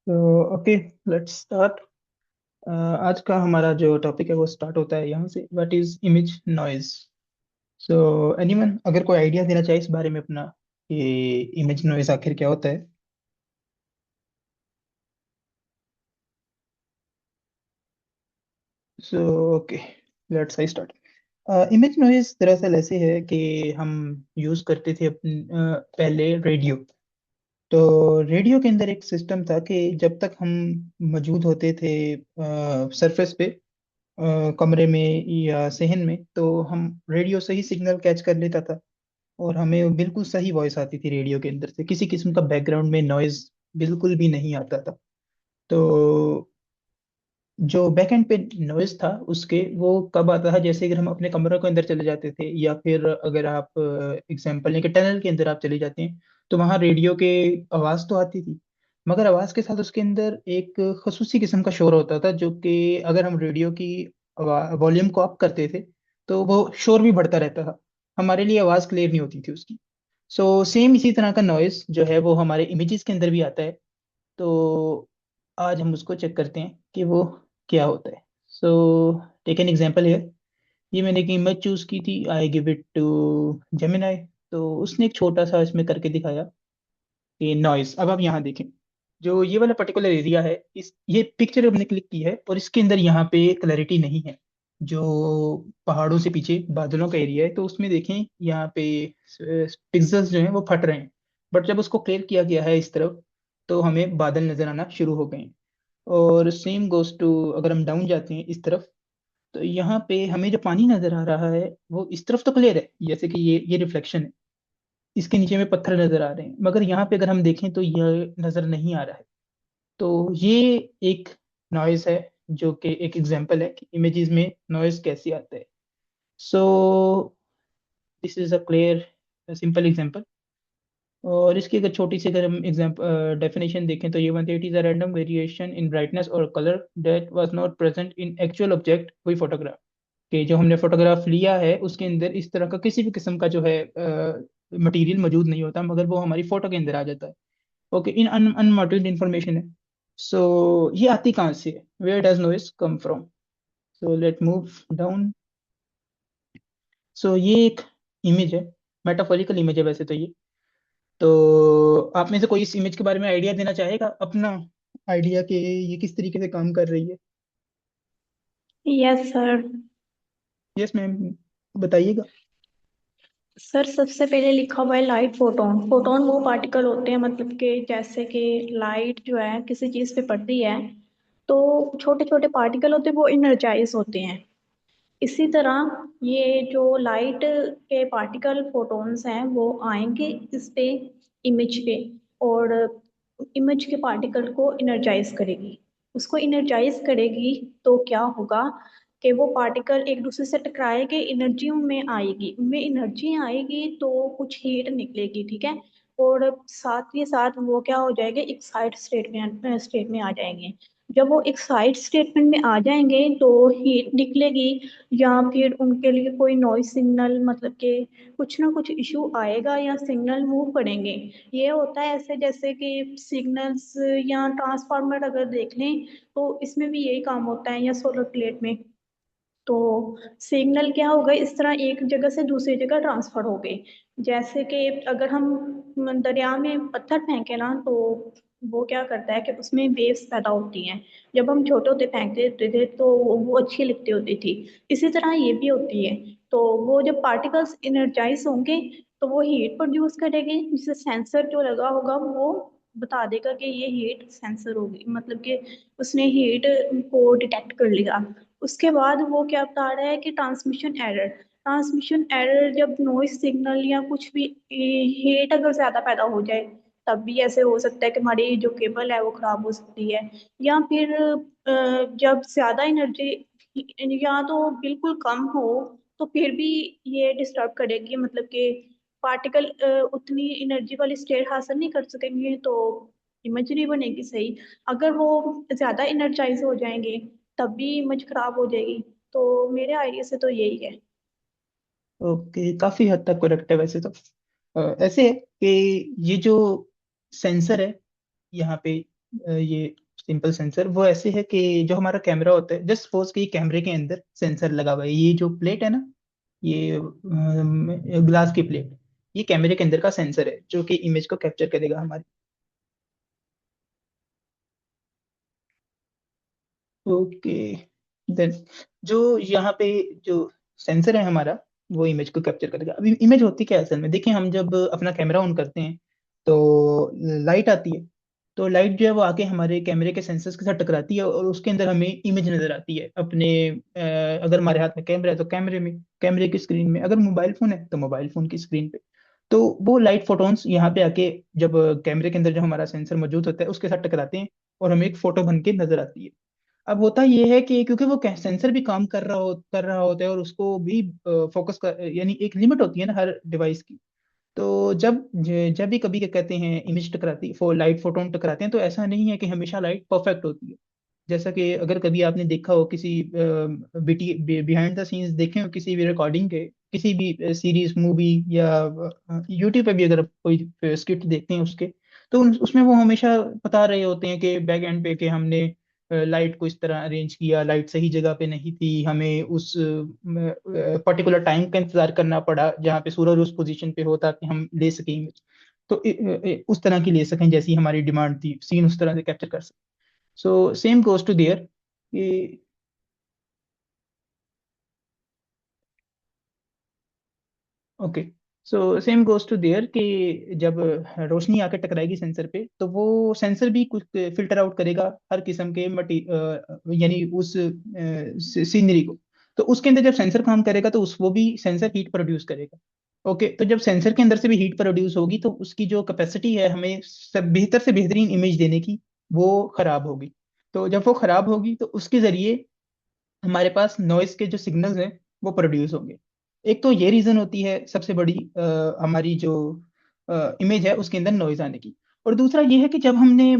तो okay, let's start. आज का हमारा जो टॉपिक है वो स्टार्ट होता है यहाँ से, what is image noise. So anyone अगर कोई आइडिया देना चाहे इस बारे में अपना, कि इमेज नॉइज आखिर क्या होता है। So okay, let's I start. Image noise दरअसल ऐसे है कि हम यूज करते थे पहले रेडियो। तो रेडियो के अंदर एक सिस्टम था कि जब तक हम मौजूद होते थे सरफेस पे, कमरे में या सहन में, तो हम रेडियो से ही सिग्नल कैच कर लेता था। और हमें बिल्कुल सही वॉइस आती थी रेडियो के अंदर से, किसी किस्म का बैकग्राउंड में नॉइज बिल्कुल भी नहीं आता था। तो जो बैकएंड पे नॉइज था उसके, वो कब आता है, जैसे अगर हम अपने कमरे के अंदर चले जाते थे, या फिर अगर आप एग्जांपल लें कि टनल के अंदर आप चले जाते हैं, तो वहाँ रेडियो के आवाज़ तो आती थी, मगर आवाज़ के साथ उसके अंदर एक खसूसी किस्म का शोर होता था, जो कि अगर हम रेडियो की वॉल्यूम को अप करते थे तो वो शोर भी बढ़ता रहता था, हमारे लिए आवाज़ क्लियर नहीं होती थी उसकी। सो सेम इसी तरह का नॉइज जो है वो हमारे इमेजेस के अंदर भी आता है। तो आज हम उसको चेक करते हैं कि वो क्या होता है। सो टेक एन एग्जांपल है। ये मैंने एक इमेज चूज की थी, I give it to Gemini. तो उसने एक छोटा सा इसमें करके दिखाया कि नॉइस। अब आप यहाँ देखें, जो ये वाला पर्टिकुलर एरिया है, इस ये पिक्चर हमने क्लिक की है और इसके अंदर यहाँ पे क्लैरिटी नहीं है। जो पहाड़ों से पीछे बादलों का एरिया है, तो उसमें देखें यहाँ पे पिक्सेल्स जो हैं वो फट रहे हैं। बट जब उसको क्लियर किया गया है इस तरफ, तो हमें बादल नजर आना शुरू हो गए हैं। और सेम गोस टू, अगर हम डाउन जाते हैं इस तरफ, तो यहाँ पे हमें जो पानी नजर आ रहा है वो इस तरफ तो क्लियर है, जैसे कि ये रिफ्लेक्शन है। इसके नीचे में पत्थर नजर आ रहे हैं, मगर यहाँ पे अगर हम देखें तो यह नजर नहीं आ रहा है। तो ये एक नॉइज है, जो कि एक एग्जांपल है कि इमेजेस में नॉइज कैसे आता है। So this is a clear simple example. और इसकी अगर छोटी सी, अगर हम एग्जांपल डेफिनेशन देखें, तो ये one it is a random variation in brightness or colour that was not present in actual object we photograph. कि जो हमने फोटोग्राफ लिया है उसके अंदर इस तरह का किसी भी किस्म का जो है मटेरियल मौजूद नहीं होता, मगर वो हमारी फोटो के अंदर आ जाता है। ओके, इन अनमोटिव्ड इंफॉर्मेशन है। सो ये आती कहाँ से है, where does noise come from. So let move down. So ये एक इमेज है, मेटाफोरिकल इमेज है वैसे तो ये। तो आप में से कोई इस इमेज के बारे में आइडिया देना चाहेगा अपना, आइडिया कि ये किस तरीके से काम कर रही है। Yes sir. यस मैम, बताइएगा। सर सबसे पहले लिखा हुआ है लाइट फोटोन। फोटोन वो पार्टिकल होते हैं, मतलब कि जैसे कि लाइट जो है किसी चीज़ पे पड़ती है तो छोटे छोटे पार्टिकल होते हैं, वो इनर्जाइज होते हैं। इसी तरह ये जो लाइट के पार्टिकल फोटॉन्स हैं वो आएंगे इस पे, इमेज पे, और इमेज के पार्टिकल को इनर्जाइज करेगी। उसको इनर्जाइज करेगी तो क्या होगा कि वो पार्टिकल एक दूसरे से टकराएंगे, एनर्जी उनमें आएगी, उनमें एनर्जी आएगी तो कुछ हीट निकलेगी, ठीक है। और साथ ही साथ वो क्या हो जाएंगे, एक साइड स्टेट में आ जाएंगे। जब वो एक साइड स्टेटमेंट में आ जाएंगे तो हीट निकलेगी, या फिर उनके लिए कोई नॉइस सिग्नल, मतलब कि कुछ ना कुछ इशू आएगा या सिग्नल मूव करेंगे। ये होता है ऐसे जैसे कि सिग्नल्स या ट्रांसफार्मर अगर देख लें तो इसमें भी यही काम होता है, या सोलर प्लेट में। तो सिग्नल क्या होगा, इस तरह एक जगह से दूसरी जगह ट्रांसफर हो गए। जैसे कि अगर हम दरिया में पत्थर फेंके ना, तो वो क्या करता है कि उसमें वेव्स पैदा होती हैं। जब हम छोटे होते फेंकते होते थे तो वो अच्छी लगती होती थी। इसी तरह ये भी होती है। तो वो जब पार्टिकल्स इनर्जाइज होंगे तो वो हीट प्रोड्यूस करेंगे, जिससे सेंसर जो लगा होगा वो बता देगा कि ये हीट सेंसर होगी, मतलब कि उसने हीट को डिटेक्ट कर लिया। उसके बाद वो क्या बता रहा है कि ट्रांसमिशन एरर जब नॉइस सिग्नल या कुछ भी हीट अगर ज्यादा पैदा हो जाए, तब भी ऐसे हो सकता है कि हमारी जो केबल है वो खराब हो सकती है। या फिर जब ज्यादा एनर्जी या तो बिल्कुल कम हो, तो फिर भी ये डिस्टर्ब करेगी, मतलब कि पार्टिकल उतनी एनर्जी वाली स्टेट हासिल नहीं कर सकेंगे, तो इमेज नहीं बनेगी सही। अगर वो ज्यादा एनर्जाइज हो जाएंगे तब भी इमेज खराब हो जाएगी। तो मेरे आइडिया से तो यही है। ओके, काफी हद तक करेक्ट है वैसे तो। ऐसे है कि ये जो सेंसर है यहाँ पे, ये सिंपल सेंसर वो ऐसे है कि जो हमारा कैमरा होता है, जस्ट सपोज कि कैमरे के अंदर सेंसर लगा हुआ है, ये जो प्लेट है ना, ये ग्लास की प्लेट, ये कैमरे के अंदर का सेंसर है जो कि इमेज को कैप्चर करेगा हमारी। ओके। देन जो यहाँ पे जो सेंसर है हमारा, वो इमेज को कैप्चर करेगा। अभी इमेज होती क्या है असल में, देखिए हम जब अपना कैमरा ऑन करते हैं तो लाइट आती है। तो लाइट जो है वो आके हमारे कैमरे के सेंसर्स के साथ टकराती है और उसके अंदर हमें इमेज नजर आती है अपने अगर हमारे हाथ में कैमरा है तो कैमरे में, कैमरे की स्क्रीन में, अगर मोबाइल फोन है तो मोबाइल फोन की स्क्रीन पे। तो वो लाइट फोटॉन्स यहाँ पे आके जब कैमरे के अंदर जो हमारा सेंसर मौजूद होता है उसके साथ टकराते हैं और हमें एक फोटो बन के नजर आती है। अब होता ये है कि क्योंकि वो सेंसर भी काम कर रहा होता है और उसको भी फोकस कर, यानी एक लिमिट होती है ना हर डिवाइस की। तो जब भी कभी क्या कहते हैं इमेज टकराती लाइट फोटोन टकराते हैं तो ऐसा नहीं है कि हमेशा लाइट परफेक्ट होती है। जैसा कि अगर कभी आपने देखा हो किसी बिहाइंड द सीन्स देखे हो किसी भी रिकॉर्डिंग के, किसी भी सीरीज मूवी या यूट्यूब पे भी अगर आप कोई स्क्रिप्ट देखते हैं उसके, तो उसमें वो हमेशा बता रहे होते हैं कि बैक एंड पे कि हमने लाइट को इस तरह अरेंज किया, लाइट सही जगह पे नहीं थी, हमें उस पर्टिकुलर टाइम का इंतजार करना पड़ा जहाँ पे सूरज उस पोजीशन पे हो ताकि हम ले सकें image। तो उस तरह की ले सकें जैसी हमारी डिमांड थी, सीन उस तरह से कैप्चर कर सकें। So same goes to there कि okay, so same goes to there कि जब रोशनी आके टकराएगी सेंसर पे तो वो सेंसर भी कुछ फिल्टर आउट करेगा हर किस्म के यानी उस सीनरी को। तो उसके अंदर जब सेंसर काम करेगा तो उस वो भी सेंसर हीट प्रोड्यूस करेगा। ओके, तो जब सेंसर के अंदर से भी हीट प्रोड्यूस होगी तो उसकी जो कैपेसिटी है हमें सब बेहतर से बेहतरीन इमेज देने की, वो खराब होगी। तो जब वो खराब होगी तो उसके जरिए हमारे पास नॉइस के जो सिग्नल्स हैं वो प्रोड्यूस होंगे। एक तो ये रीजन होती है सबसे बड़ी हमारी जो इमेज है उसके अंदर नॉइज आने की। और दूसरा ये है कि जब हमने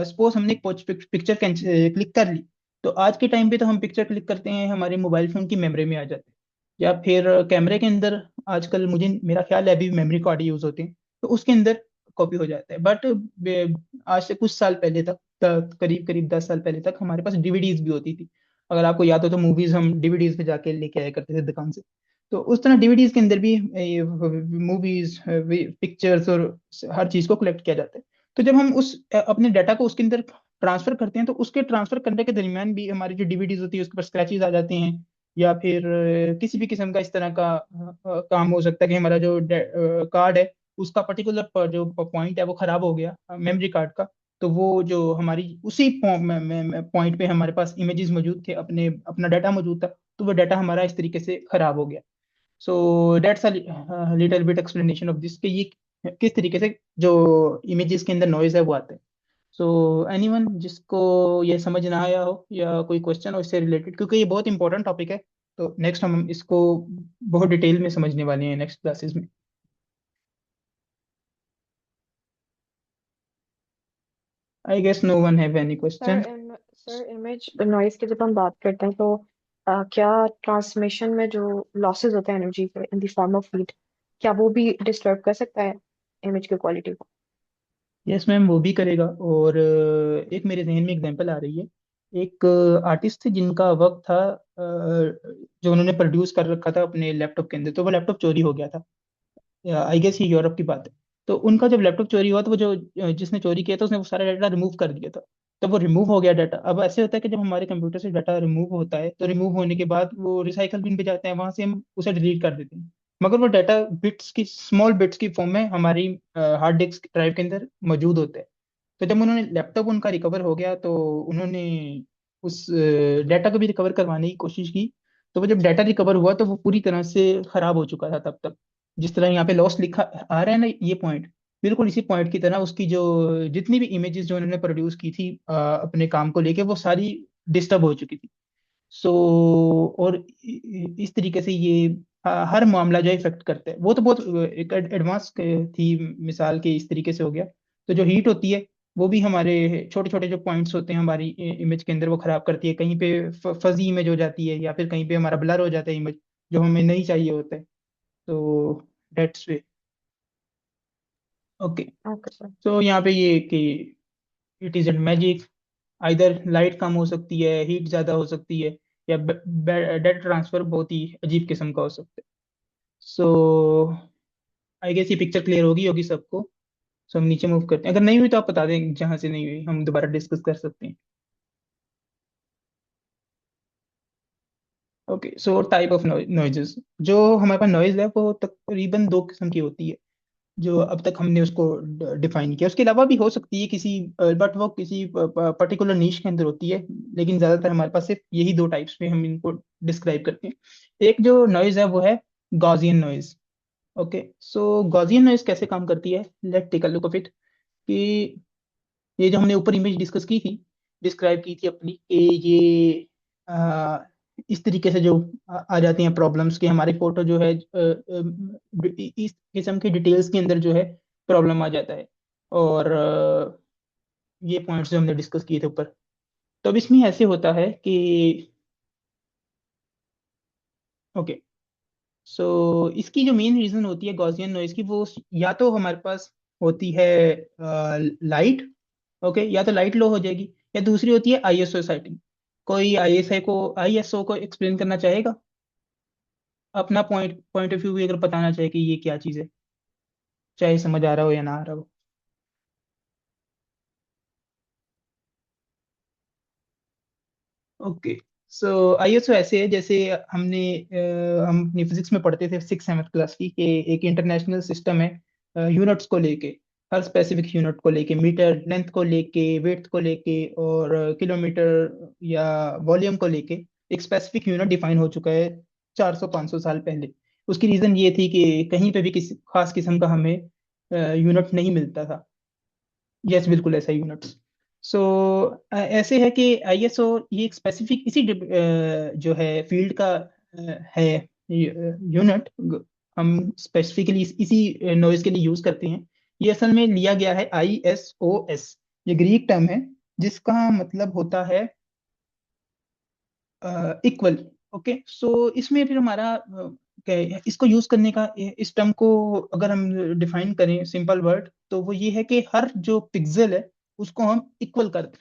सपोज हमने एक पिक्चर क्लिक कर ली, तो आज के टाइम पे तो हम पिक्चर क्लिक करते हैं हमारे मोबाइल फोन की मेमोरी में आ जाते हैं, या फिर कैमरे के अंदर आजकल मुझे मेरा ख्याल है अभी मेमोरी कार्ड यूज होते हैं, तो उसके अंदर कॉपी हो जाता है। बट आज से कुछ साल पहले तक, करीब करीब 10 साल पहले तक हमारे पास डीवीडीज भी होती थी। अगर आपको याद हो तो मूवीज हम डीवीडीज पे जाके लेके आया करते थे दुकान से। तो उस तरह डीवीडीज के अंदर भी मूवीज, पिक्चर्स और हर चीज को कलेक्ट किया जाता है। तो जब हम उस अपने डाटा को उसके अंदर ट्रांसफर करते हैं तो उसके ट्रांसफर करने के दरमियान भी हमारी जो डीवीडीज होती है उसके पर स्क्रैचेस आ जाते हैं, या फिर किसी भी किस्म का इस तरह का काम हो सकता है कि हमारा जो कार्ड है उसका पर्टिकुलर जो पॉइंट है वो खराब हो गया मेमोरी कार्ड का। तो वो जो हमारी उसी पॉइंट पे हमारे पास इमेजेस मौजूद थे, अपने अपना डाटा मौजूद था, तो वो डाटा हमारा इस तरीके से खराब हो गया। So that's a little bit explanation of this कि ये किस तरीके से जो इमेजेस के अंदर नॉइज है वो आता है। सो एनीवन जिसको ये समझ ना आया हो या कोई क्वेश्चन हो इससे रिलेटेड, क्योंकि ये बहुत इंपॉर्टेंट टॉपिक है, तो नेक्स्ट हम इसको बहुत डिटेल में समझने वाले हैं नेक्स्ट क्लासेस में। I guess no one have any question. Sir image noise की जब हम बात करते हैं तो क्या ट्रांसमिशन में जो लॉसेस होते हैं एनर्जी के in the form of heat, क्या वो भी डिस्टर्ब कर सकता है इमेज की क्वालिटी को? यस मैम, वो भी करेगा। और एक मेरे जहन में एग्जांपल आ रही है। एक आर्टिस्ट थे जिनका वर्क था जो उन्होंने प्रोड्यूस कर रखा था अपने लैपटॉप के अंदर, तो वो लैपटॉप चोरी हो गया था। आई गेस ये यूरोप की बात है। तो उनका जब लैपटॉप चोरी हुआ तो वो जो जिसने चोरी किया था उसने वो सारा डाटा रिमूव कर दिया था। तो वो रिमूव हो गया डाटा। अब ऐसे होता है कि जब हमारे कंप्यूटर से डाटा रिमूव होता है तो रिमूव होने के बाद वो रिसाइकल बिन पे जाते हैं, वहां से हम उसे डिलीट कर देते हैं। मगर वो डाटा बिट्स की, स्मॉल बिट्स की फॉर्म में हमारी हार्ड डिस्क ड्राइव के अंदर मौजूद होते हैं। तो जब उन्होंने लैपटॉप उनका रिकवर हो गया तो उन्होंने उस डाटा को भी रिकवर करवाने की कोशिश की। तो वो जब डाटा रिकवर हुआ तो वो पूरी तरह से खराब हो चुका था तब तक। जिस तरह यहाँ पे लॉस लिखा आ रहा है ना, ये पॉइंट बिल्कुल इसी पॉइंट की तरह उसकी जो जितनी भी इमेजेस जो उन्होंने प्रोड्यूस की थी अपने काम को लेके वो सारी डिस्टर्ब हो चुकी थी। सो और इस तरीके से ये हर मामला जो इफेक्ट करता है वो तो बहुत एक एडवांस थी मिसाल के इस तरीके से हो गया। तो जो हीट होती है वो भी हमारे छोटे छोटे जो पॉइंट्स होते हैं हमारी इमेज के अंदर वो खराब करती है। कहीं पे फजी इमेज हो जाती है या फिर कहीं पे हमारा ब्लर हो जाता है इमेज जो हमें नहीं चाहिए होता है। तो that's way. Okay. Okay sir. तो यहाँ पे ये कि it is and magic. Either light कम हो सकती है, हीट ज्यादा हो सकती है, या डेटा ट्रांसफर बहुत ही अजीब किस्म का हो सकता है। सो आई गेस ये पिक्चर क्लियर होगी होगी सबको। सो हम नीचे मूव करते हैं, अगर नहीं हुई तो आप बता दें, जहां से नहीं हुई हम दोबारा डिस्कस कर सकते हैं। Okay, so type of noises. जो हमारे पास नॉइज है वो तकरीबन दो किस्म की होती है, जो अब तक हमने उसको डिफाइन किया। उसके अलावा भी हो सकती है किसी, बट वो किसी पर्टिकुलर नीश के अंदर होती है। लेकिन ज्यादातर हमारे पास सिर्फ यही दो टाइप्स में हम इनको डिस्क्राइब करते हैं। एक जो नॉइज है वो है Gaussian noise. Okay, so Gaussian noise कैसे काम करती है, let take a look of it. कि ये जो हमने ऊपर इमेज डिस्कस की थी, डिस्क्राइब की थी अपनी, कि ये इस तरीके से जो आ जाती हैं प्रॉब्लम्स, कि हमारी फोटो जो है इस किस्म की डिटेल्स के अंदर जो है प्रॉब्लम आ जाता है। और ये पॉइंट्स जो हमने डिस्कस किए थे ऊपर। तो अब इसमें ऐसे होता है कि, ओके, सो इसकी जो मेन रीजन होती है गॉसियन नॉइज की, वो या तो हमारे पास होती है लाइट। ओके, या तो लाइट लो हो जाएगी, या दूसरी होती है आईएसओ सेटिंग। कोई आईएसओ को एक्सप्लेन करना चाहेगा, अपना पॉइंट पॉइंट ऑफ व्यू भी अगर बताना चाहे कि ये क्या चीज़ है, चाहे समझ आ रहा हो या ना आ रहा हो। ओके, सो आईएसओ ऐसे है जैसे हम अपनी फिजिक्स में पढ़ते थे 6 7 क्लास की, कि एक इंटरनेशनल सिस्टम है यूनिट्स को लेके, हर स्पेसिफिक यूनिट को लेके, मीटर लेंथ को लेके, वेट को लेके, और किलोमीटर या वॉल्यूम को लेके एक स्पेसिफिक यूनिट डिफाइन हो चुका है 400 500 साल पहले। उसकी रीजन ये थी कि कहीं पे भी किसी खास किस्म का हमें यूनिट नहीं मिलता था। यस, बिल्कुल ऐसा यूनिट्स। सो ऐसे है कि आईएसओ ये एक स्पेसिफिक इसी जो है फील्ड का है यूनिट। हम स्पेसिफिकली इसी नॉइज के लिए यूज करते हैं। ये असल में लिया गया है ISOS। ये ग्रीक टर्म है जिसका मतलब होता है इक्वल। ओके, सो इसमें फिर हमारा क्या है, इसको यूज करने का, इस टर्म को अगर हम डिफाइन करें सिंपल वर्ड, तो वो ये है कि हर जो पिक्सल है उसको हम इक्वल कर दें।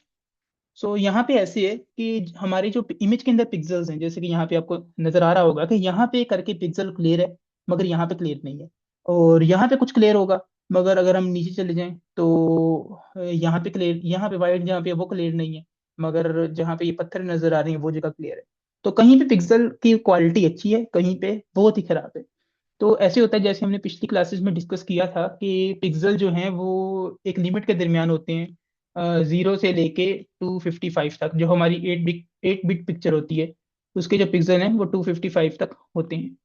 सो यहाँ पे ऐसे है कि हमारे जो इमेज के अंदर पिक्सल्स हैं, जैसे कि यहाँ पे आपको नजर आ रहा होगा कि यहाँ पे करके पिक्सल क्लियर है, मगर यहाँ पे क्लियर नहीं है। और यहाँ पे कुछ क्लियर होगा, मगर अगर हम नीचे चले जाएं तो यहाँ पे क्लियर, यहाँ पे वाइट जहाँ पे है, वो क्लियर नहीं है। मगर जहाँ पे ये पत्थर नजर आ रहे हैं वो जगह क्लियर है। तो कहीं पे पिक्सल की क्वालिटी अच्छी है, कहीं पे बहुत ही खराब है। तो ऐसे होता है जैसे हमने पिछली क्लासेस में डिस्कस किया था कि पिक्सल जो हैं वो एक लिमिट के दरमियान होते हैं, 0 से लेके 255 तक। जो हमारी 8 बिट पिक्चर होती है, उसके जो पिक्सल हैं वो 255 तक होते हैं।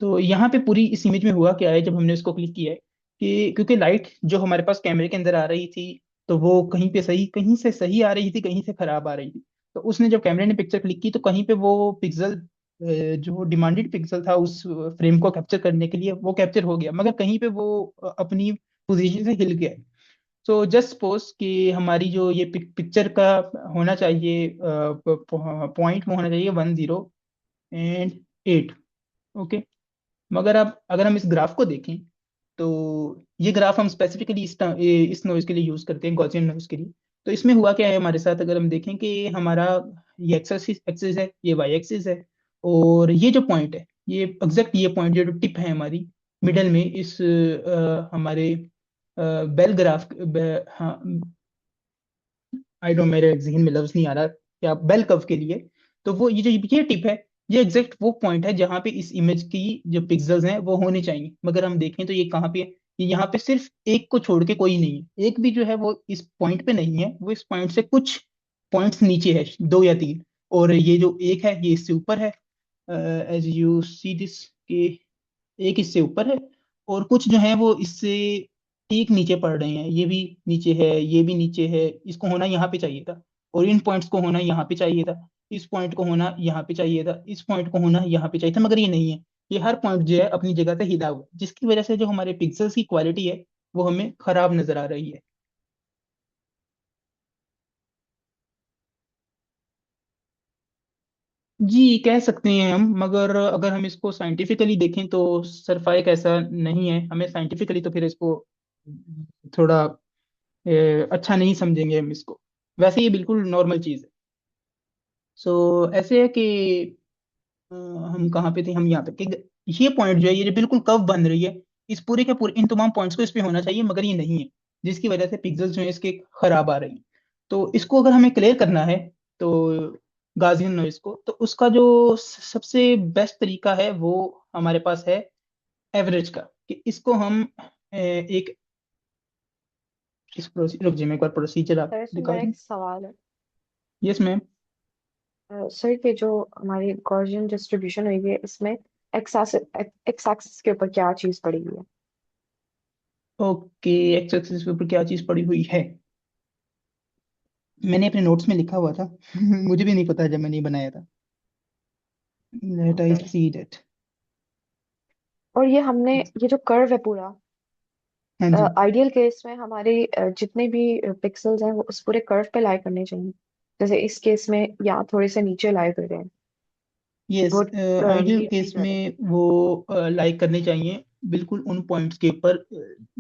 तो यहाँ पे पूरी इस इमेज में हुआ क्या है, जब हमने उसको क्लिक किया है, कि क्योंकि लाइट जो हमारे पास कैमरे के अंदर आ रही थी, तो वो कहीं पे सही, कहीं से सही आ रही थी, कहीं से खराब आ रही थी। तो उसने जब कैमरे ने पिक्चर क्लिक की तो कहीं पे वो पिक्सल, जो डिमांडेड पिक्सल था उस फ्रेम को कैप्चर करने के लिए, वो कैप्चर हो गया, मगर कहीं पे वो अपनी पोजीशन से हिल गया। सो जस्ट सपोज कि हमारी जो ये पिक्चर का होना चाहिए पॉइंट, वो होना चाहिए 1 0 और 8। ओके, मगर अब अगर हम इस ग्राफ को देखें, तो ये ग्राफ हम स्पेसिफिकली इस नॉइज के लिए यूज करते हैं, गॉसियन नॉइज के लिए। तो इसमें हुआ क्या है हमारे साथ, अगर हम देखें कि हमारा ये एक्स एक्सिस है, ये वाई एक्सिस है, और ये जो पॉइंट है, ये एग्जैक्ट ये पॉइंट जो टिप है हमारी मिडल में, इस हमारे बेल ग्राफ, हाँ, आई डोंट, मेरे जहन में लफ्ज नहीं आ रहा क्या, बेल कर्व के लिए। तो वो ये जो ये टिप है, ये एग्जैक्ट वो पॉइंट है जहाँ पे इस इमेज की जो पिक्सल्स हैं वो होने चाहिए। मगर हम देखें तो ये कहाँ पे है, ये यहाँ पे सिर्फ एक को छोड़ के कोई नहीं है, एक भी जो है वो इस पॉइंट पे नहीं है, वो इस पॉइंट से कुछ पॉइंट्स नीचे है, 2 या 3। और ये जो एक है ये इससे ऊपर है, एज यू सी दिस, के एक इससे ऊपर है, और कुछ जो है वो इससे ठीक नीचे पड़ रहे हैं, ये भी नीचे है, ये भी नीचे है। इसको होना यहाँ पे चाहिए था, और इन पॉइंट्स को होना यहाँ पे चाहिए था, इस पॉइंट को होना यहाँ पे चाहिए था, इस पॉइंट को होना यहाँ पे चाहिए था, मगर ये नहीं है। ये हर पॉइंट जो है अपनी जगह से हिला हुआ है, जिसकी वजह से जो हमारे पिक्सल्स की क्वालिटी है वो हमें खराब नजर आ रही है। जी, कह सकते हैं हम, मगर अगर हम इसको साइंटिफिकली देखें तो सरफाइक ऐसा नहीं है। हमें साइंटिफिकली तो फिर इसको थोड़ा अच्छा नहीं समझेंगे हम इसको। वैसे ये बिल्कुल नॉर्मल चीज़ है। सो ऐसे है कि हम कहाँ पे थे, हम यहाँ पे कि ये पॉइंट जो है, ये जो बिल्कुल कर्व बन रही है, इस पूरे के पूरे इन तमाम पॉइंट्स को इस पे होना चाहिए, मगर ये नहीं है, जिसकी वजह से पिक्सेल्स जो है इसके खराब आ रही हैं। तो इसको अगर हमें क्लियर करना है, तो गाउसियन नॉइज को, तो उसका जो सबसे बेस्ट तरीका है वो हमारे पास है एवरेज का, कि इसको हम एक रुक जाइए, मैं एक बार प्रोसीजर आप सर इसमें दिखा मेरा दूं। एक सवाल है। Yes ma'am. सर कि जो हमारी गॉसियन डिस्ट्रीब्यूशन हुई है इसमें एक्स एक्स एक्सिस के ऊपर क्या चीज पड़ी हुई है? ओके, एक्स एक्सिस के ऊपर क्या चीज पड़ी हुई है, मैंने अपने नोट्स में लिखा हुआ था। मुझे भी नहीं पता जब मैंने ये बनाया था। Let I okay. See that. और ये हमने ये जो कर्व है पूरा, हाँ जी। आइडियल केस में हमारे जितने भी पिक्सेल्स हैं वो उस पूरे कर्व पे लाई करने चाहिए। जैसे इस केस में यहाँ थोड़े से नीचे लाई कर रहे हैं, यस, वो आइडियल लीड नहीं केस कर रहे। में वो लाइक करने चाहिए, बिल्कुल उन पॉइंट्स के ऊपर।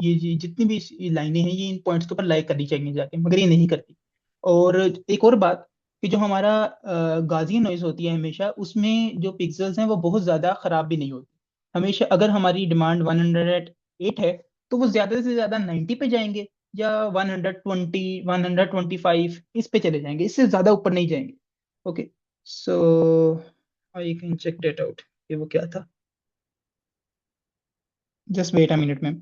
ये जितनी भी लाइनें हैं, ये इन पॉइंट्स के ऊपर लाइक करनी चाहिए जाके, मगर ये नहीं करती। और एक और बात, कि जो हमारा गाजियन नॉइज होती है, हमेशा उसमें जो पिक्सेल्स हैं वो बहुत ज़्यादा ख़राब भी नहीं होती। हमेशा अगर हमारी डिमांड 108 है, तो वो ज़्यादा से ज़्यादा 90 पे जाएंगे, या 120, 125 इस पे चले जाएंगे, इससे ज़्यादा ऊपर नहीं जाएंगे। Okay. So I can check that out कि वो क्या था। Just wait a minute ma'am.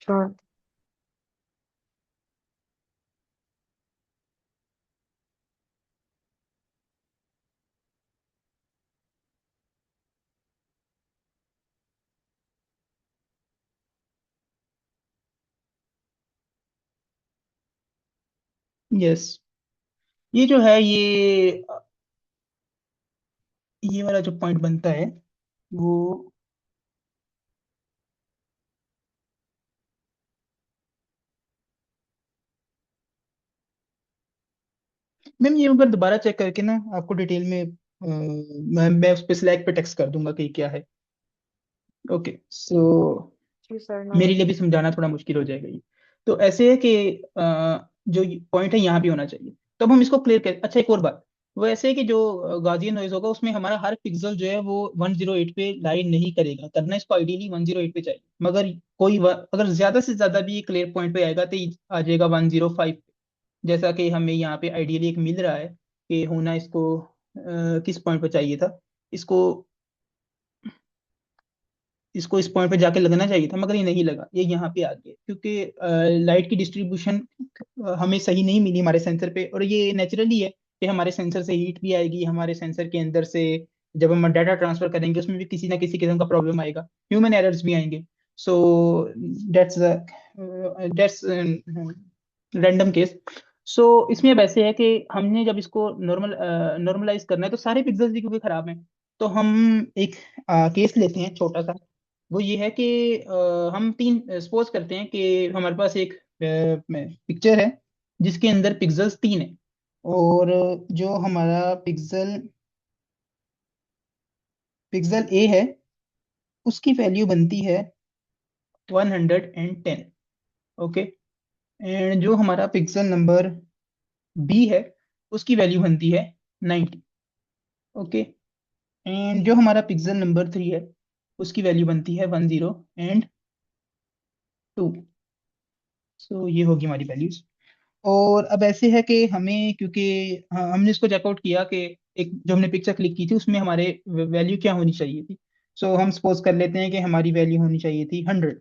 Sure. Yes, ये जो है, ये वाला जो पॉइंट बनता है वो, मैम ये अगर दोबारा चेक करके ना आपको डिटेल में मैं उस पर स्लैक पे टेक्स्ट कर दूंगा कि क्या है। ओके। सो जी सर, नो मेरे लिए वरीज। भी समझाना थोड़ा मुश्किल हो जाएगा ये। तो ऐसे है कि जो पॉइंट है यहाँ भी होना चाहिए। तो अब हम इसको क्लियर कर, अच्छा एक और बात, वो ऐसे है कि जो गाउसियन नॉइज होगा उसमें हमारा हर पिक्सल जो है वो 108 पे लाइन नहीं करेगा, करना इसको आइडियली 108 पे चाहिए, मगर अगर ज्यादा से ज्यादा भी क्लियर पॉइंट पे आएगा तो ये आ जाएगा 105। जैसा कि हमें यहाँ पे आइडियली एक मिल रहा है कि होना इसको किस पॉइंट पे चाहिए था, इसको इसको इस पॉइंट पे जाके लगना चाहिए था, मगर ये नहीं लगा, ये यहाँ पे आ गया, क्योंकि लाइट की डिस्ट्रीब्यूशन हमें सही नहीं मिली हमारे सेंसर पे। और ये नेचुरली है कि हमारे सेंसर से हीट भी आएगी, हमारे सेंसर के अंदर से जब हम डाटा ट्रांसफर करेंगे उसमें भी किसी ना किसी किस्म का प्रॉब्लम आएगा, ह्यूमन एरर्स भी आएंगे। So that's that's random case. So इसमें अब ऐसे है कि हमने जब इसको नॉर्मलाइज करना है, तो सारे पिक्सेल्स भी क्योंकि खराब हैं, तो हम एक केस लेते हैं छोटा सा। वो ये है कि हम तीन सपोज करते हैं कि हमारे पास एक पिक्चर है जिसके अंदर पिक्सेल्स तीन है, और जो हमारा पिक्सल पिक्सल ए है, उसकी वैल्यू बनती है 110। ओके। एंड जो हमारा पिक्सल नंबर बी है, उसकी वैल्यू बनती है 90। ओके। एंड जो हमारा पिक्सल नंबर 3 है, उसकी वैल्यू बनती है 10 एंड 2। सो ये होगी हमारी वैल्यूज। और अब ऐसे है कि हमें, क्योंकि हाँ, हमने इसको चेकआउट किया कि एक जो हमने पिक्चर क्लिक की थी उसमें हमारे वैल्यू क्या होनी चाहिए थी। सो हम सपोज कर लेते हैं कि हमारी वैल्यू होनी चाहिए थी 100।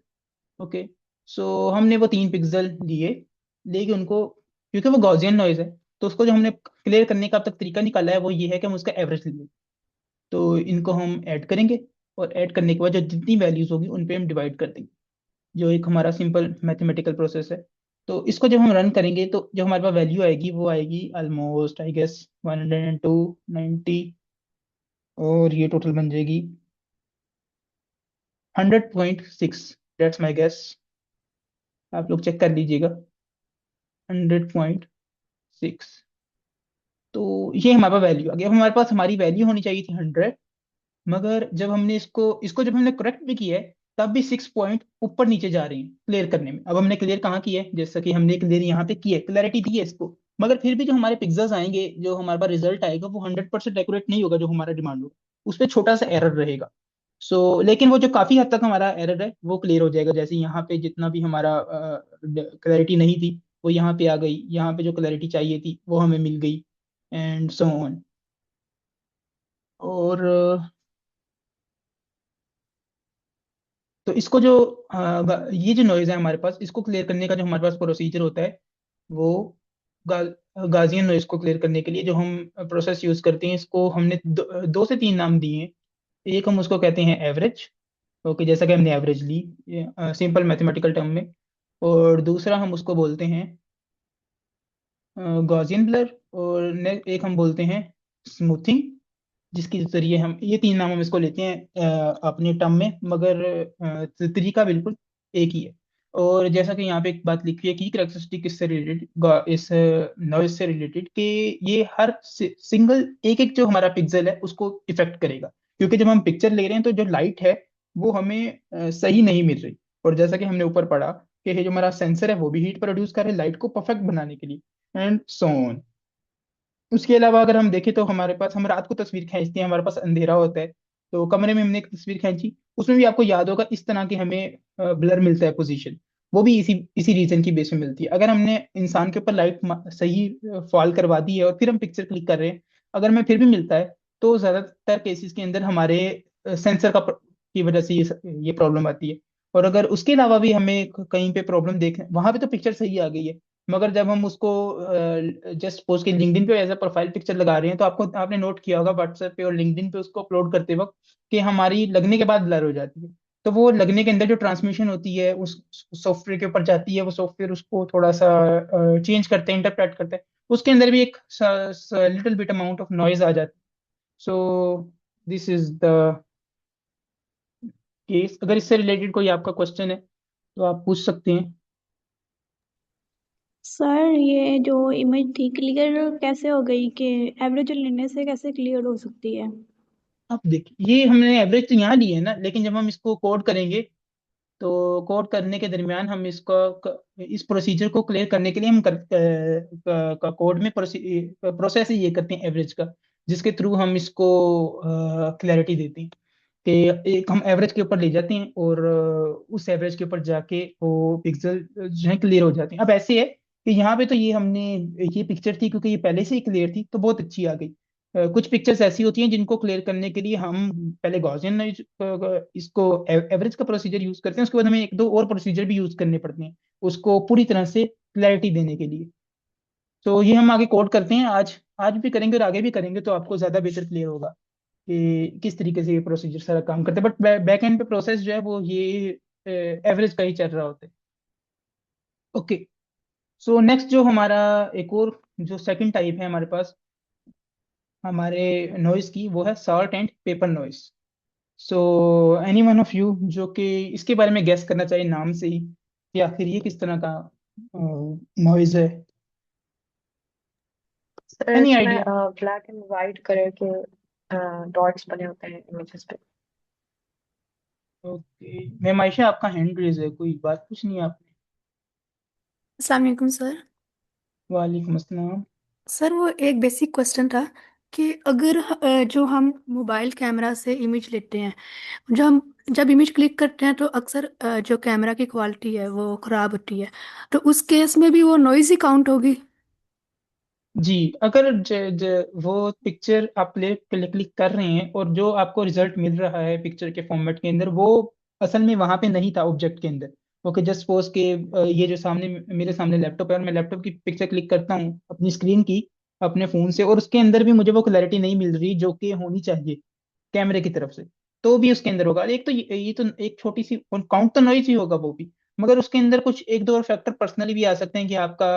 ओके। सो हमने वो तीन पिक्सल लिए, लेकिन उनको, क्योंकि वो गॉसियन नॉइज है, तो उसको जो हमने क्लियर करने का अब तक तरीका निकाला है वो ये है कि हम उसका एवरेज ले लें। तो इनको हम ऐड करेंगे, और ऐड करने के बाद जो जितनी वैल्यूज होगी उन पे हम डिवाइड कर देंगे, जो एक हमारा सिंपल मैथमेटिकल प्रोसेस है। तो इसको जब हम रन करेंगे, तो जो हमारे पास वैल्यू आएगी वो आएगी ऑलमोस्ट आई गेस 102, 90, और ये टोटल बन जाएगी 100.6। दैट्स माई गेस, आप लोग चेक कर लीजिएगा। 100.6। तो ये हमारे पास वैल्यू आ गया। अब हमारे पास हमारी वैल्यू होनी चाहिए थी 100, मगर जब हमने इसको इसको जब हमने करेक्ट भी किया है, तब भी 6 पॉइंट ऊपर नीचे जा रहे हैं क्लियर करने में। अब हमने क्लियर कहाँ किया है, जैसा कि हमने क्लियर यहाँ पे किया है, क्लैरिटी दी है इसको, मगर फिर भी जो हमारे पिक्सल्स आएंगे, जो हमारे पास रिजल्ट आएगा, वो 100% एक्यूरेट नहीं होगा जो हमारा डिमांड होगा, उस पर छोटा सा एरर रहेगा। लेकिन वो जो काफी हद तक हमारा एरर है वो क्लियर हो जाएगा। जैसे यहाँ पे जितना भी हमारा क्लैरिटी नहीं थी वो यहाँ पे आ गई, यहाँ पे जो क्लैरिटी चाहिए थी वो हमें मिल गई, एंड सो ऑन। और तो इसको जो ये जो नॉइज है हमारे पास, इसको क्लियर करने का जो हमारे पास प्रोसीजर होता है, वो गा, गाजियन नॉइज को क्लियर करने के लिए जो हम प्रोसेस यूज करते हैं, इसको हमने दो से तीन नाम दिए हैं। एक हम उसको कहते हैं एवरेज, ओके, जैसा कि हमने एवरेज ली सिंपल मैथमेटिकल टर्म में। और दूसरा हम उसको बोलते हैं गॉसियन ब्लर, और एक हम बोलते हैं स्मूथिंग, जिसके जरिए हम, ये तीन नाम हम इसको लेते हैं अपने टर्म में, मगर तरीका बिल्कुल एक ही है। और जैसा कि यहाँ पे एक बात लिखी है कि करेक्टरिस्टिक इससे रिलेटेड, इस नॉइज से रिलेटेड, कि ये हर सिंगल एक एक जो हमारा पिक्सल है उसको इफेक्ट करेगा, क्योंकि जब हम पिक्चर ले रहे हैं तो जो लाइट है वो हमें सही नहीं मिल रही। और जैसा कि हमने ऊपर पढ़ा कि ये जो हमारा सेंसर है वो भी हीट प्रोड्यूस कर रहा है लाइट को परफेक्ट बनाने के लिए, एंड सो ऑन। उसके अलावा अगर हम देखें तो हमारे पास, हम रात को तस्वीर खींचते हैं, हमारे पास अंधेरा होता है, तो कमरे में हमने एक तस्वीर खींची, उसमें भी आपको याद होगा इस तरह की हमें ब्लर मिलता है पोजीशन, वो भी इसी इसी रीजन की बेस में मिलती है। अगर हमने इंसान के ऊपर लाइट सही फॉल करवा दी है और फिर हम पिक्चर क्लिक कर रहे हैं, अगर हमें फिर भी मिलता है, तो ज्यादातर केसेस के अंदर हमारे सेंसर की वजह से ये प्रॉब्लम आती है। और अगर उसके अलावा भी हमें कहीं पे प्रॉब्लम देख, वहां पे तो पिक्चर सही आ गई है, मगर जब हम उसको जस्ट पोस्ट के लिंक्डइन पे एज अ प्रोफाइल पिक्चर लगा रहे हैं, तो आपको, आपने नोट किया होगा व्हाट्सएप पे और लिंक्डइन पे उसको अपलोड करते वक्त कि हमारी लगने के बाद ब्लर हो जाती है। तो वो लगने के अंदर जो ट्रांसमिशन होती है उस सॉफ्टवेयर के ऊपर जाती है, वो सॉफ्टवेयर उसको थोड़ा सा चेंज करते हैं, इंटरप्रेट करते हैं, उसके अंदर भी एक little bit amount of noise आ जाती है। So this is the case. अगर इससे रिलेटेड कोई आपका क्वेश्चन है तो आप पूछ सकते हैं। सर ये जो इमेज थी क्लियर कैसे हो गई कि एवरेज लेने से कैसे क्लियर हो सकती है? अब देखिए, ये हमने एवरेज तो यहाँ ली है ना, लेकिन जब हम इसको कोड करेंगे, तो कोड करने के दरमियान हम इसको इस प्रोसीजर को क्लियर करने के लिए हम कोड में प्रोसेस ये करते हैं एवरेज का, जिसके थ्रू हम इसको क्लैरिटी देते हैं कि एक हम एवरेज के ऊपर ले जाते हैं, और उस एवरेज के ऊपर जाके वो पिक्सल जो है क्लियर हो जाते हैं। अब ऐसे है कि यहाँ पे तो ये हमने, ये पिक्चर थी क्योंकि ये पहले से ही क्लियर थी तो बहुत अच्छी आ गई। कुछ पिक्चर्स ऐसी होती हैं जिनको क्लियर करने के लिए हम पहले गॉसियन इसको एवरेज का प्रोसीजर यूज करते हैं, उसके बाद हमें एक दो और प्रोसीजर भी यूज करने पड़ते हैं उसको पूरी तरह से क्लैरिटी देने के लिए। तो ये हम आगे कोड करते हैं, आज आज भी करेंगे और आगे भी करेंगे, तो आपको ज्यादा बेहतर क्लियर होगा कि किस तरीके से ये प्रोसीजर सारा काम करते हैं। बट बैक एंड पे प्रोसेस जो है वो ये एवरेज का ही चल रहा होता है। ओके, सो नेक्स्ट जो हमारा एक और जो सेकंड टाइप है हमारे पास हमारे नॉइज की, वो है salt and paper noise. So any one of you जो कि इसके बारे में गैस करना चाहिए नाम से ही कि आखिर ये किस तरह का नॉइज है? सर एनी इसमें idea? Black and white colour के डॉट्स बने होते हैं इमेजेस पे। ओके मैम आयशा, आपका हैंड रेज है, कोई बात पूछनी है आपने? अस्सलाम वालेकुम सर। वालेकुम अस्सलाम। सर वो एक बेसिक क्वेश्चन था कि अगर जो हम मोबाइल कैमरा से इमेज लेते हैं, जो हम जब इमेज क्लिक करते हैं तो अक्सर जो कैमरा की क्वालिटी है वो ख़राब होती है, तो उस केस में भी वो नॉइज ही काउंट होगी? जी, अगर वो पिक्चर आप क्लिक कर रहे हैं और जो आपको रिजल्ट मिल रहा है पिक्चर के फॉर्मेट के अंदर, वो असल में वहां पे नहीं था ऑब्जेक्ट के अंदर। ओके, जस्ट सपोज के ये जो सामने मेरे सामने लैपटॉप है और मैं लैपटॉप की पिक्चर क्लिक करता हूँ अपनी स्क्रीन की अपने फोन से, और उसके अंदर भी मुझे वो क्लैरिटी नहीं मिल रही जो कि होनी चाहिए कैमरे की तरफ से, तो भी उसके अंदर होगा। एक तो ये तो एक छोटी सी काउंट तो नॉइज ही होगा वो भी, मगर उसके अंदर कुछ एक दो और फैक्टर पर्सनली भी आ सकते हैं कि आपका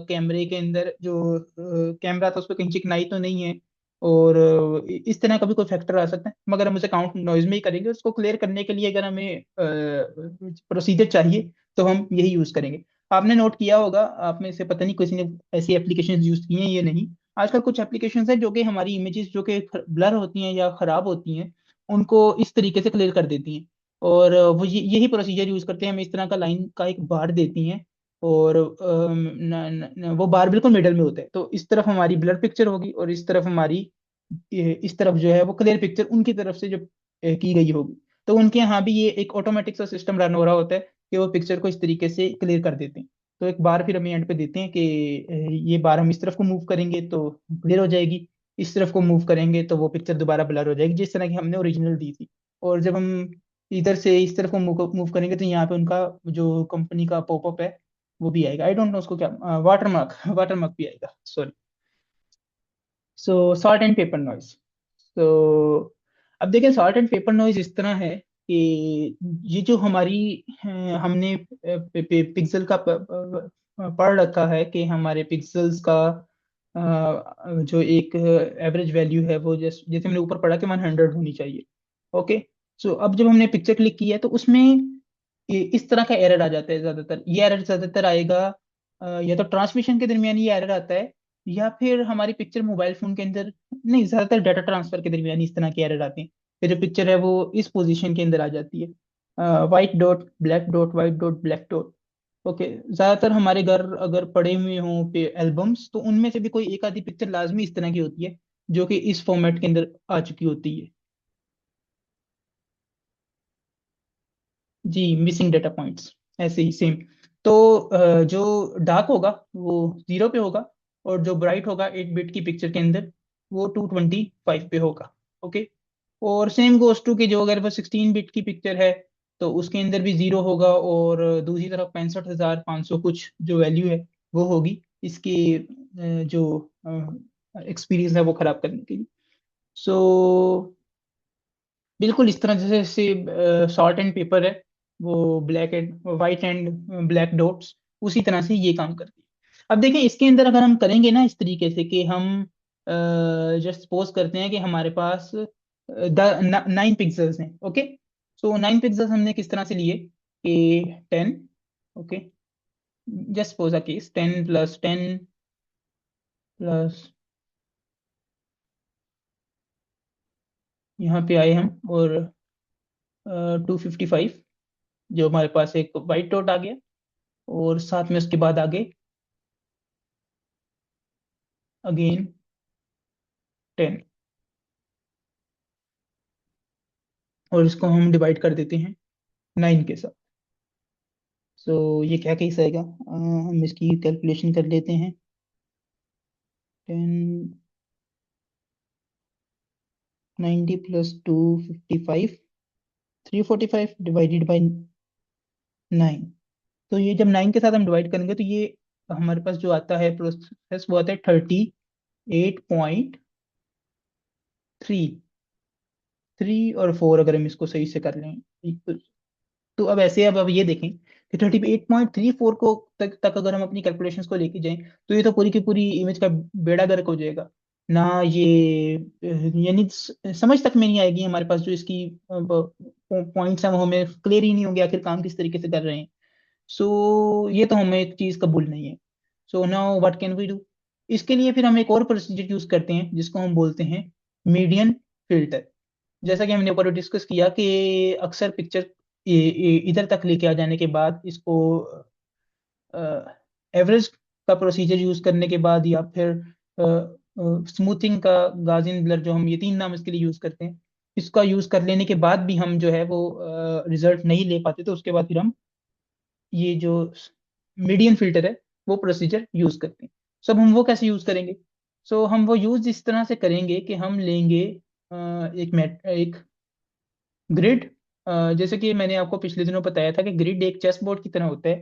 कैमरे के अंदर जो कैमरा था उस पर कहीं चिकनाई तो नहीं है, और इस तरह का भी कोई फैक्टर आ सकता है, मगर हम उसे काउंट नॉइज में ही करेंगे। उसको क्लियर करने के लिए अगर हमें प्रोसीजर चाहिए तो हम यही यूज करेंगे। आपने नोट किया होगा, आप में से पता नहीं किसी ने ऐसी एप्लीकेशन यूज की हैं ये नहीं, आजकल कुछ एप्लीकेशंस हैं जो कि हमारी इमेजेस जो कि ब्लर होती हैं या खराब होती हैं उनको इस तरीके से क्लियर कर देती हैं और वो यही प्रोसीजर यूज करते हैं। हम इस तरह का लाइन का एक बार देती हैं, और वो बार बिल्कुल मिडल में होता है। तो इस तरफ हमारी ब्लर पिक्चर होगी, और इस तरफ हमारी इस तरफ जो है वो क्लियर पिक्चर उनकी तरफ से जो की गई होगी। तो उनके यहाँ भी ये एक ऑटोमेटिक सा सिस्टम रन हो रहा होता है कि वो पिक्चर को इस तरीके से क्लियर कर देते हैं। तो एक बार फिर हम एंड पे देते हैं कि ये बार हम इस तरफ को मूव करेंगे तो क्लियर हो जाएगी, इस तरफ को मूव करेंगे तो वो पिक्चर दोबारा ब्लर हो जाएगी, जिस तरह की हमने ओरिजिनल दी थी। और जब हम इधर से इस तरफ को मूव करेंगे तो यहाँ पे उनका जो कंपनी का पॉपअप है वो भी आएगा। आई डोंट नो उसको क्या, वाटरमार्क वाटरमार्क भी आएगा, sorry. So salt and paper noise. तो अब देखें, सॉल्ट एंड पेपर नॉइज इस तरह है कि ये जो हमारी हमने पिक्सल का पढ़ रखा है कि हमारे पिक्सल्स का जो एक एवरेज वैल्यू है वो जैसे जैसे हमने ऊपर पढ़ा कि 100 होनी चाहिए। ओके। सो अब जब हमने पिक्चर क्लिक की है तो उसमें इस तरह का एरर आ जाता है। ज्यादातर ये एरर ज्यादातर आएगा या तो ट्रांसमिशन के दरमियान ये एरर आता है, या फिर हमारी पिक्चर मोबाइल फोन के अंदर, नहीं, ज्यादातर डाटा ट्रांसफर के दरमियान इस तरह के एरर आते हैं कि जो पिक्चर है वो इस पोजीशन के अंदर आ जाती है, white dot black dot, white dot black dot. Okay. ज्यादातर हमारे घर अगर पड़े हुए हों पे एल्बम्स, तो उनमें से भी कोई एक आधी पिक्चर लाजमी इस तरह की होती है जो कि इस फॉर्मेट के अंदर आ चुकी होती है। जी, मिसिंग डेटा पॉइंट्स, ऐसे ही सेम। तो जो डार्क होगा वो 0 पे होगा, और जो ब्राइट होगा 8 बिट की पिक्चर के अंदर वो 225 पे होगा। ओके। और सेम गोस टू कि जो अगर वो 16 बिट की पिक्चर है तो उसके अंदर भी 0 होगा, और दूसरी तरफ 65,500 कुछ जो वैल्यू है वो होगी इसकी जो एक्सपीरियंस है वो खराब करने के लिए। सो बिल्कुल इस तरह जैसे से सॉल्ट एंड पेपर है, वो black and white and black dots, उसी तरह से ये काम करती है। अब देखें, इसके अंदर अगर हम करेंगे ना इस तरीके से कि हम जस्ट सपोज करते हैं कि हमारे पास 9 पिक्सल्स हैं। ओके। सो 9 पिक्सल्स हमने किस तरह से लिए कि 10। Okay. Just suppose a case 10 + 10 + यहाँ पे आए हम, और 255, जो हमारे पास एक वाइट डॉट आ गया, और साथ में उसके बाद आगे अगेन 10, और इसको हम डिवाइड कर देते हैं 9 के साथ। सो ये क्या केस आएगा, हम इसकी कैलकुलेशन कर लेते हैं। 10, 90 + 255, 345 डिवाइडेड बाई 9। तो ये जब 9 के साथ हम डिवाइड करेंगे तो ये हमारे पास जो आता है प्रोसेस वो आता है 38.3। 3 और 4 अगर हम इसको सही से कर लें, तो अब ऐसे अब ये देखें कि 38.34 को तक अगर हम अपनी कैलकुलेशंस को लेके जाएं तो ये तो पूरी की पूरी इमेज का बेड़ा गर्क हो जाएगा ना। ये यानी समझ तक में नहीं आएगी हमारे पास, जो इसकी पॉइंट्स हैं वो हमें क्लियर ही नहीं होंगे आखिर काम किस तरीके से कर रहे हैं। सो ये तो हमें एक चीज कबूल नहीं है। So now what can we do. इसके लिए फिर हम एक और प्रोसीजर यूज करते हैं जिसको हम बोलते हैं मीडियन फिल्टर। जैसा कि हमने ऊपर डिस्कस किया कि अक्सर पिक्चर इधर तक लेके आ जाने के बाद इसको एवरेज का प्रोसीजर यूज करने के बाद, या फिर स्मूथिंग का, गाजिन ब्लर, जो हम ये 3 नाम इसके लिए यूज करते हैं, इसका यूज कर लेने के बाद भी हम जो है वो रिजल्ट नहीं ले पाते, तो उसके बाद फिर हम ये जो मीडियन फिल्टर है वो प्रोसीजर यूज करते हैं। सब हम वो कैसे यूज करेंगे। सो हम वो यूज इस तरह से करेंगे कि हम लेंगे एक ग्रिड। जैसे कि मैंने आपको पिछले दिनों बताया था कि ग्रिड एक चेस बोर्ड की तरह होता है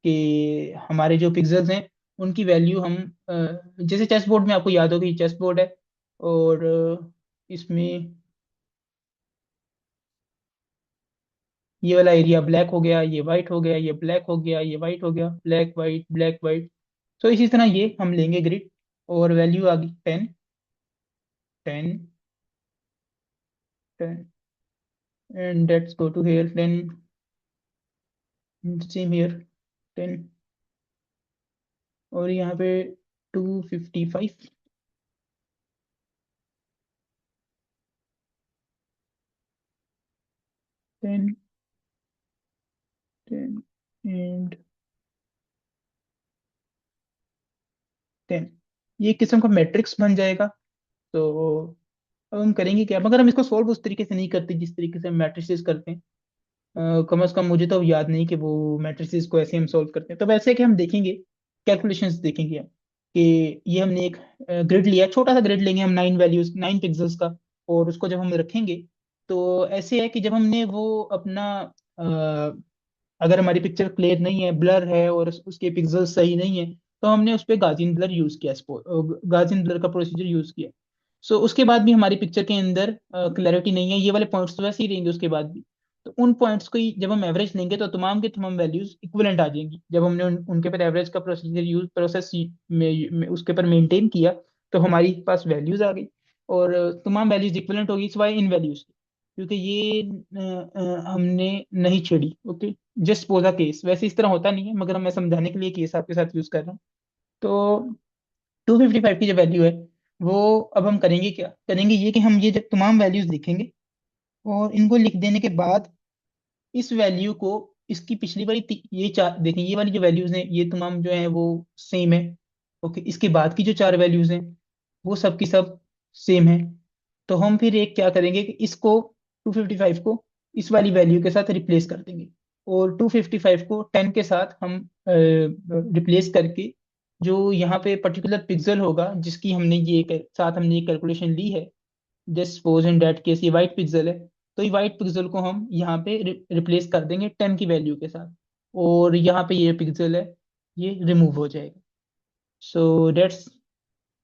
कि हमारे जो पिक्सेल्स हैं उनकी वैल्यू हम जैसे चेस बोर्ड में आपको याद होगी चेस बोर्ड है, और इसमें ये वाला एरिया ब्लैक हो गया, ये वाइट हो गया, ये ब्लैक हो गया, ये वाइट हो गया, ब्लैक वाइट ब्लैक वाइट। तो इसी तरह ये हम लेंगे ग्रिड, और वैल्यू आ गई 10, 10, 10, and let's go to here 10, same here 10, और यहाँ पे 255, 10, 10 एंड 10, ये एक किस्म का मैट्रिक्स बन जाएगा। तो अब हम करेंगे क्या, मगर हम इसको सॉल्व उस तरीके से नहीं करते जिस तरीके से हम मैट्रिसेस करते हैं। कम से कम मुझे तो याद नहीं कि वो मैट्रिसेस को ऐसे हम सॉल्व करते हैं। तो वैसे कि हम देखेंगे, कैलकुलेशंस देखेंगे हम कि ये हमने एक ग्रिड लिया, छोटा सा ग्रिड लेंगे हम, 9 वैल्यूज, 9 पिक्सल्स का। और उसको जब हम रखेंगे तो ऐसे है कि जब हमने वो अपना अगर हमारी पिक्चर क्लियर नहीं है, ब्लर है और उसके पिक्सल सही नहीं है, तो हमने उस पर गाजिन ब्लर यूज किया, गाजिन ब्लर का प्रोसीजर यूज किया। सो उसके बाद भी हमारी पिक्चर के अंदर क्लैरिटी नहीं है, ये वाले पॉइंट्स तो वैसे ही रहेंगे उसके बाद भी। तो उन पॉइंट्स को जब हम एवरेज लेंगे तो तमाम के तमाम वैल्यूज इक्विवेलेंट आ जाएंगी। जब हमने उनके पर एवरेज का प्रोसीजर यूज प्रोसेस में उसके ऊपर मेंटेन किया, तो हमारी पास वैल्यूज आ गई और तमाम वैल्यूज इक्विवेलेंट होगी सिवाय इन वैल्यूज, क्योंकि ये हमने नहीं छेड़ी। Okay, just pose a case, वैसे इस तरह होता नहीं है मगर मैं समझाने के लिए केस आपके साथ यूज कर रहा हूँ। तो 255 की जो वैल्यू है, वो अब हम करेंगे क्या, करेंगे ये कि हम ये जब तमाम वैल्यूज लिखेंगे और इनको लिख देने के बाद इस वैल्यू को इसकी पिछली वाली ये चार देखें, ये वाली जो वैल्यूज हैं ये तमाम जो है वो सेम है। ओके, इसके बाद की जो चार वैल्यूज हैं वो सब की सब सेम है। तो हम फिर एक क्या करेंगे कि इसको 255 को इस वाली वैल्यू के साथ रिप्लेस कर देंगे, और 255 को 10 के साथ हम रिप्लेस करके जो यहाँ पे पर्टिकुलर पिक्सल होगा जिसकी हमने साथ हमने ये कैलकुलेशन ली है, just suppose in that case ये वाइट पिक्सल है, तो ये वाइट पिक्सल को हम यहाँ पे रिप्लेस कर देंगे 10 की वैल्यू के साथ, और यहाँ पे ये पिक्सल है ये रिमूव हो जाएगा। So that's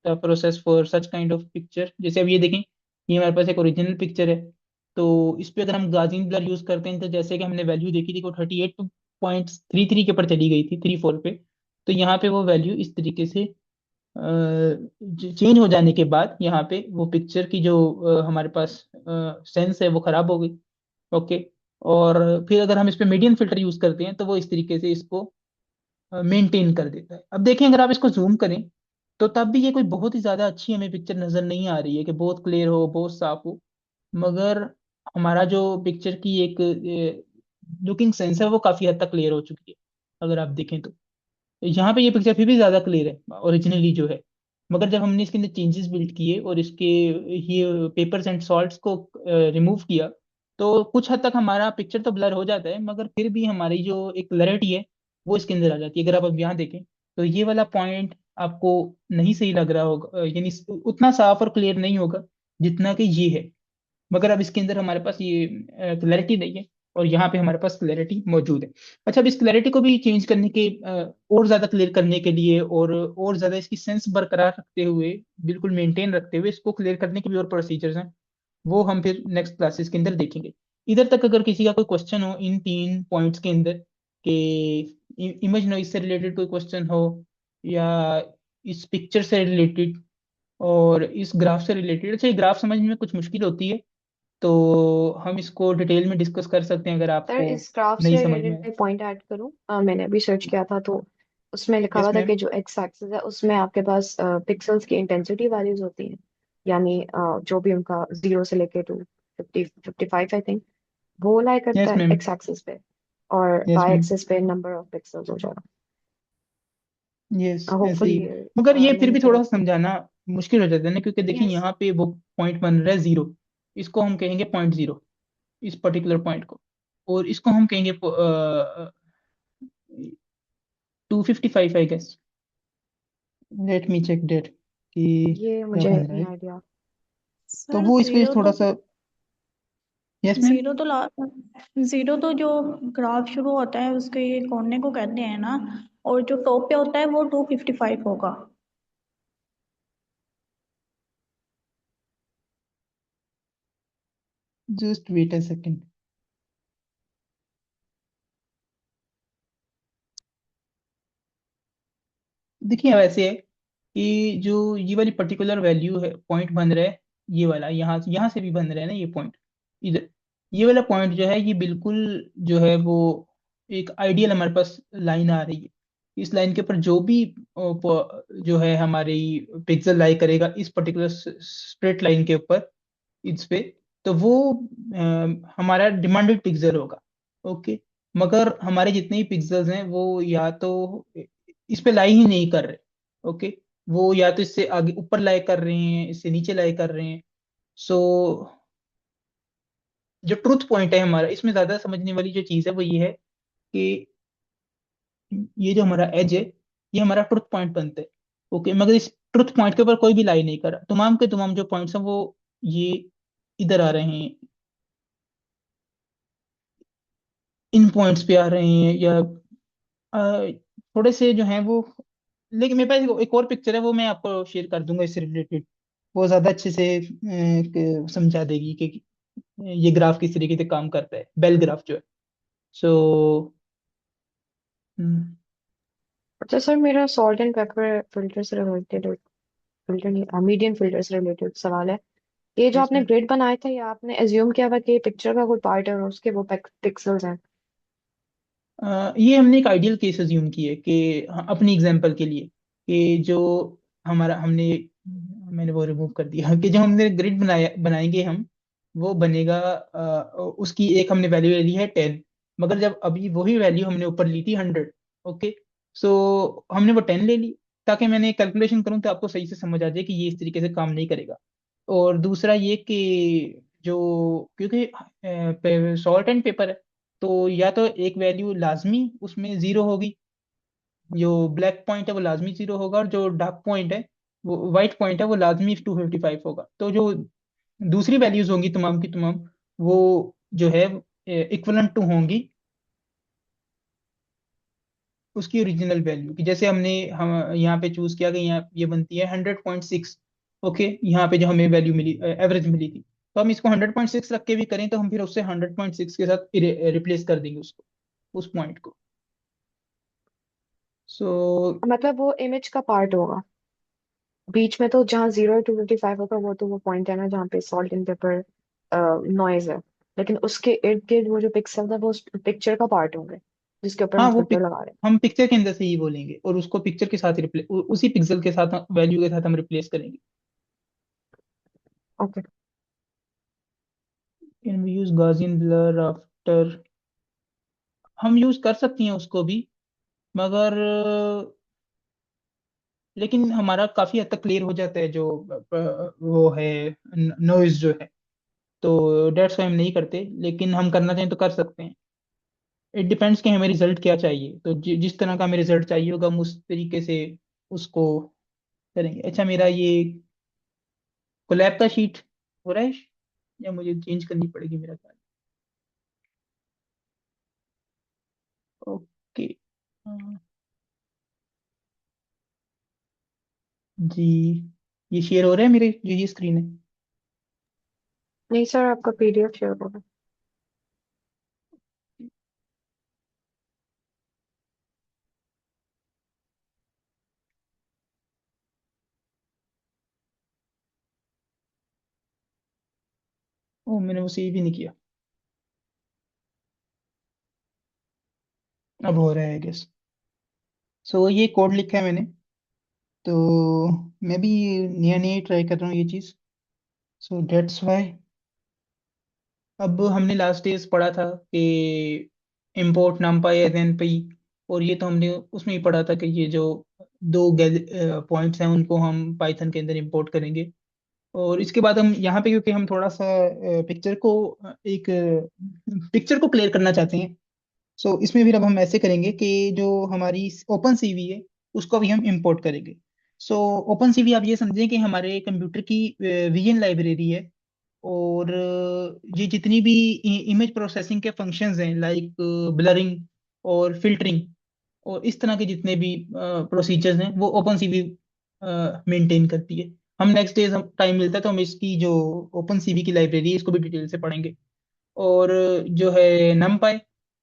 the process for such kind of picture. जैसे अब ये देखें, ये हमारे पास एक ओरिजिनल पिक्चर है, तो इस पे अगर हम गाजिन ब्लर यूज करते हैं तो जैसे कि हमने वैल्यू देखी थी वो 38.33 के ऊपर चली गई थी, 34 पे। तो यहाँ पे वो वैल्यू इस तरीके से चेंज हो जाने के बाद यहाँ पे वो पिक्चर की जो हमारे पास सेंस है वो खराब हो गई। ओके, और फिर अगर हम इस पे मीडियन फिल्टर यूज करते हैं तो वो इस तरीके से इसको मेंटेन कर देता है। अब देखें अगर आप इसको जूम करें तो तब भी ये कोई बहुत ही ज्यादा अच्छी हमें पिक्चर नजर नहीं आ रही है कि बहुत क्लियर हो, बहुत साफ हो। मगर हमारा जो पिक्चर की एक लुकिंग सेंस है वो काफी हद तक क्लियर हो चुकी है, अगर आप देखें तो। यहाँ पे ये पिक्चर फिर भी ज्यादा क्लियर है ओरिजिनली जो है। मगर जब हमने इसके अंदर चेंजेस बिल्ड किए और इसके ये पेपर्स एंड सॉल्ट्स को रिमूव किया, तो कुछ हद तक हमारा पिक्चर तो ब्लर हो जाता है, मगर फिर भी हमारी जो एक क्लैरिटी है वो इसके अंदर आ जाती है। अगर आप अब यहाँ देखें तो ये वाला पॉइंट आपको नहीं सही लग रहा होगा, यानी उतना साफ और क्लियर नहीं होगा जितना कि ये है। मगर अब इसके अंदर हमारे पास ये क्लैरिटी नहीं है और यहाँ पे हमारे पास क्लैरिटी मौजूद है। अच्छा, अब इस क्लैरिटी को भी चेंज करने के और ज्यादा क्लियर करने के लिए और ज्यादा इसकी सेंस बरकरार रखते हुए, बिल्कुल मेंटेन रखते हुए, इसको क्लियर करने के भी और प्रोसीजर्स हैं, वो हम फिर नेक्स्ट क्लासेस के अंदर देखेंगे। इधर तक अगर किसी का कोई क्वेश्चन हो इन 3 पॉइंट्स के अंदर, कि इमेज नॉइज से रिलेटेड कोई क्वेश्चन हो, या इस पिक्चर से रिलेटेड और इस ग्राफ से रिलेटेड। अच्छा, ये ग्राफ समझने में कुछ मुश्किल होती है, तो हम इसको डिटेल में डिस्कस कर सकते हैं अगर सर आपको इस ग्राफ नहीं से समझ में रिलेटेड आए। मैं पॉइंट ऐड करूं, मैंने अभी सर्च किया था तो उसमें लिखा यस हुआ था मैम। कि जो एक्स एक्सिस है उसमें आपके पास पिक्सल्स की इंटेंसिटी वैल्यूज होती हैं, यानी जो भी उनका 0 से लेके 2 50 55 आई थिंक वो लाई करता यस है मैम। एक्स एक्सिस पे, और यस वाई मैम। एक्सिस पे नंबर ऑफ पिक्सल्स हो जाएगा। यस, ऐसे होपफुली ही है। मगर ये फिर मैंने भी सही। थोड़ा सा समझाना मुश्किल हो जाता है ना, क्योंकि देखिए यस। यहाँ पे वो पॉइंट बन रहा है 0, इसको हम कहेंगे .0, इस पर्टिकुलर पॉइंट को। और इसको हम कहेंगे 255 I guess. Let me check that कि ये क्या मुझे बन रहा नहीं है। आइडिया। तो सर वो इसको जीरो थोड़ा तो सा। Yes ma'am. जीरो तो ला जीरो तो जो ग्राफ शुरू होता है उसके ये कोने को कहते हैं ना, और जो टॉप पे होता है वो 255 होगा। Just wait a second. देखिए वैसे है कि जो ये वाली पर्टिकुलर वैल्यू है, पॉइंट बन रहा है ये वाला, यहाँ से भी बन रहा है ना ये पॉइंट, इधर। ये वाला पॉइंट जो है ये बिल्कुल जो है वो एक आइडियल हमारे पास लाइन आ रही है। इस लाइन के ऊपर जो भी जो है हमारी पिक्सल लाई करेगा इस पर्टिकुलर स्ट्रेट लाइन के ऊपर, इस पे, तो वो हमारा डिमांडेड पिक्सल होगा। ओके, मगर हमारे जितने भी पिक्सल्स हैं वो या तो इस पे लाई ही नहीं कर रहे। ओके, वो या तो इससे आगे ऊपर लाई कर रहे हैं, इससे नीचे लाई कर रहे हैं। सो जो ट्रुथ पॉइंट है हमारा, इसमें ज्यादा समझने वाली जो चीज है वो ये है कि ये जो हमारा एज है, ये हमारा ट्रुथ पॉइंट बनता है। ओके, मगर इस ट्रुथ पॉइंट के ऊपर कोई भी लाई नहीं कर रहा, तमाम के तमाम जो पॉइंट्स हैं वो ये इधर आ रहे हैं, इन पॉइंट्स पे आ रहे हैं, या थोड़े से जो हैं वो। लेकिन मेरे पास एक और पिक्चर है, वो मैं आपको शेयर कर दूंगा इससे रिलेटेड। वो ज्यादा अच्छे से समझा देगी कि ये ग्राफ किस तरीके से काम करता है, बेल ग्राफ जो है। सो अच्छा सर, मेरा सॉल्ट एंड पेपर फिल्टर से रिलेटेड, फिल्टर नहीं, मीडियम फिल्टर से रिलेटेड सवाल है। ये जो आपने ग्रिड बनाए थे, या आपने एज्यूम किया हुआ कि ये पिक्चर का कोई पार्ट है और उसके वो पिक्सल्स हैं? ये हमने एक आइडियल केस अज्यूम की है कि अपनी एग्जांपल के लिए, कि जो हमारा हमने मैंने वो रिमूव कर दिया कि जो हमने ग्रिड बनाएंगे हम, वो बनेगा उसकी एक हमने वैल्यू ले ली है 10। मगर जब अभी वही वैल्यू हमने ऊपर ली थी 100। ओके, सो हमने वो 10 ले ली, ताकि मैंने कैलकुलेशन करूं तो आपको सही से समझ आ जाए कि ये इस तरीके से काम नहीं करेगा। और दूसरा ये कि जो, क्योंकि सॉल्ट एंड पेपर है, तो या तो एक वैल्यू लाजमी उसमें जीरो होगी, जो ब्लैक पॉइंट है वो लाजमी जीरो होगा, और जो डार्क पॉइंट है, वो वाइट पॉइंट है, वो लाजमी 255 होगा। तो जो दूसरी वैल्यूज होंगी तमाम की तमाम, वो जो है इक्वलेंट टू होंगी उसकी ओरिजिनल वैल्यू की। जैसे हम यहाँ पे चूज किया कि यहाँ ये बनती है 100.6। ओके, यहाँ पे जो हमें वैल्यू मिली, एवरेज मिली थी, तो हम इसको 100.6 रख के भी करें तो हम फिर उससे 100.6 के साथ रिप्लेस कर देंगे उसको, उस पॉइंट को। सो मतलब वो इमेज का पार्ट होगा। बीच में तो जहाँ 0 to 55 होगा, वो तो वो पॉइंट है ना जहाँ पे सॉल्ट एंड पेपर नॉइज है। लेकिन उसके इर्द गिर्द वो जो पिक्सल है वो उस पिक्चर का पार्ट होंगे जिसके ऊपर हाँ, हम फिल्टर लगा रहे हम पिक्चर के अंदर से ही बोलेंगे, और उसको पिक्चर के साथ उसी पिक्सल के साथ, वैल्यू के साथ हम रिप्लेस करेंगे। हैं। Okay. Can we use Gaussian blur after? हम यूज कर सकती हैं उसको भी, मगर लेकिन हमारा काफी हद तक क्लियर हो जाता है जो वो है, नॉइज जो है। तो डेट्स वाई हम नहीं करते, लेकिन हम करना चाहें तो कर सकते हैं। इट डिपेंड्स कि हमें रिजल्ट क्या चाहिए, तो जिस तरह का हमें रिजल्ट चाहिए होगा हम उस तरीके से उसको करेंगे। अच्छा, मेरा ये कोलैब का शीट हो रहा है, या मुझे चेंज करनी पड़ेगी मेरा ख्याल? ओके, जी, ये शेयर हो रहा है मेरे जो ये स्क्रीन है? नहीं सर, आपका पीडीएफ शेयर होगा। ओ, मैंने वो सेव भी नहीं किया। अब हो रहा है गेस। सो ये कोड लिखा है मैंने, तो मैं भी नया नया ट्राई कर रहा हूँ ये चीज़। So that's why. अब हमने लास्ट डेज पढ़ा था कि इम्पोर्ट numpy एज एनपी, और ये तो हमने उसमें ही पढ़ा था कि ये जो दो पॉइंट्स हैं उनको हम पाइथन के अंदर इंपोर्ट करेंगे। और इसके बाद हम यहाँ पे, क्योंकि हम थोड़ा सा एक पिक्चर को क्लियर करना चाहते हैं, सो इसमें फिर अब हम ऐसे करेंगे कि जो हमारी ओपन सीवी है उसको अभी हम इंपोर्ट करेंगे। सो ओपन सीवी आप ये समझें कि हमारे कंप्यूटर की विजन लाइब्रेरी है, और ये जितनी भी इमेज प्रोसेसिंग के फंक्शंस हैं, लाइक ब्लरिंग और फिल्टरिंग और इस तरह के जितने भी प्रोसीजर्स हैं, वो ओपन सीवी मेंटेन करती है। हम नेक्स्ट डे हम टाइम मिलता है तो हम इसकी जो ओपन सीवी की लाइब्रेरी है इसको भी डिटेल से पढ़ेंगे। और जो है numpy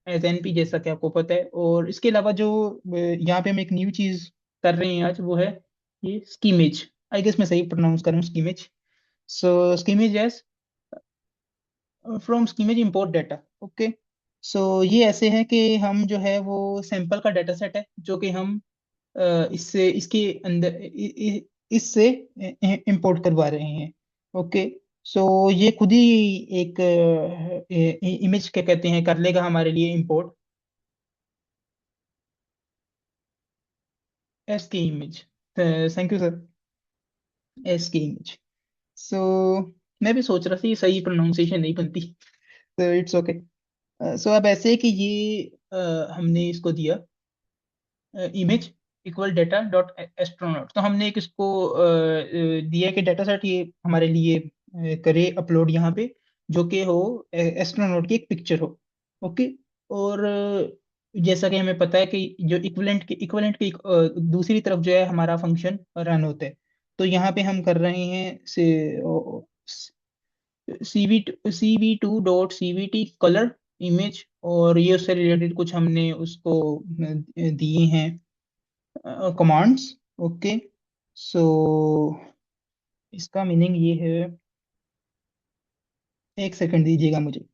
एज एनपी, जैसा कि आपको पता है। और इसके अलावा जो यहाँ पे हम एक न्यू चीज कर रहे हैं आज, वो है ये स्कीमेज। आई गेस मैं सही प्रोनाउंस कर रहा हूँ, skimage. So skimage as from skimage import data. Okay, so ये ऐसे है कि हम जो है वो सैंपल का डाटा सेट है जो कि हम इससे इसके अंदर इससे इंपोर्ट करवा रहे हैं। ओके, सो ये खुद ही एक इमेज क्या कहते हैं कर लेगा हमारे लिए इंपोर्ट। एस के image, thank you sir. S के इमेज। सो मैं भी सोच रहा था ये सही प्रोनाउंसिएशन नहीं बनती, तो इट्स ओके। सो अब ऐसे है कि ये हमने इसको दिया image equal data dot astronaut. तो हमने एक इसको दिया कि डेटा सेट ये हमारे लिए करे अपलोड यहाँ पे, जो कि हो एस्ट्रोनॉट की एक पिक्चर हो। ओके। और जैसा कि हमें पता है कि जो इक्विवेलेंट की दूसरी तरफ जो है हमारा फंक्शन रन होता है। तो यहाँ पे हम कर रहे हैं से CV2 dot CVT colour image, और ये उससे रिलेटेड कुछ हमने उसको दिए हैं कमांड्स। ओके। सो इसका मीनिंग ये है, एक सेकंड दीजिएगा मुझे।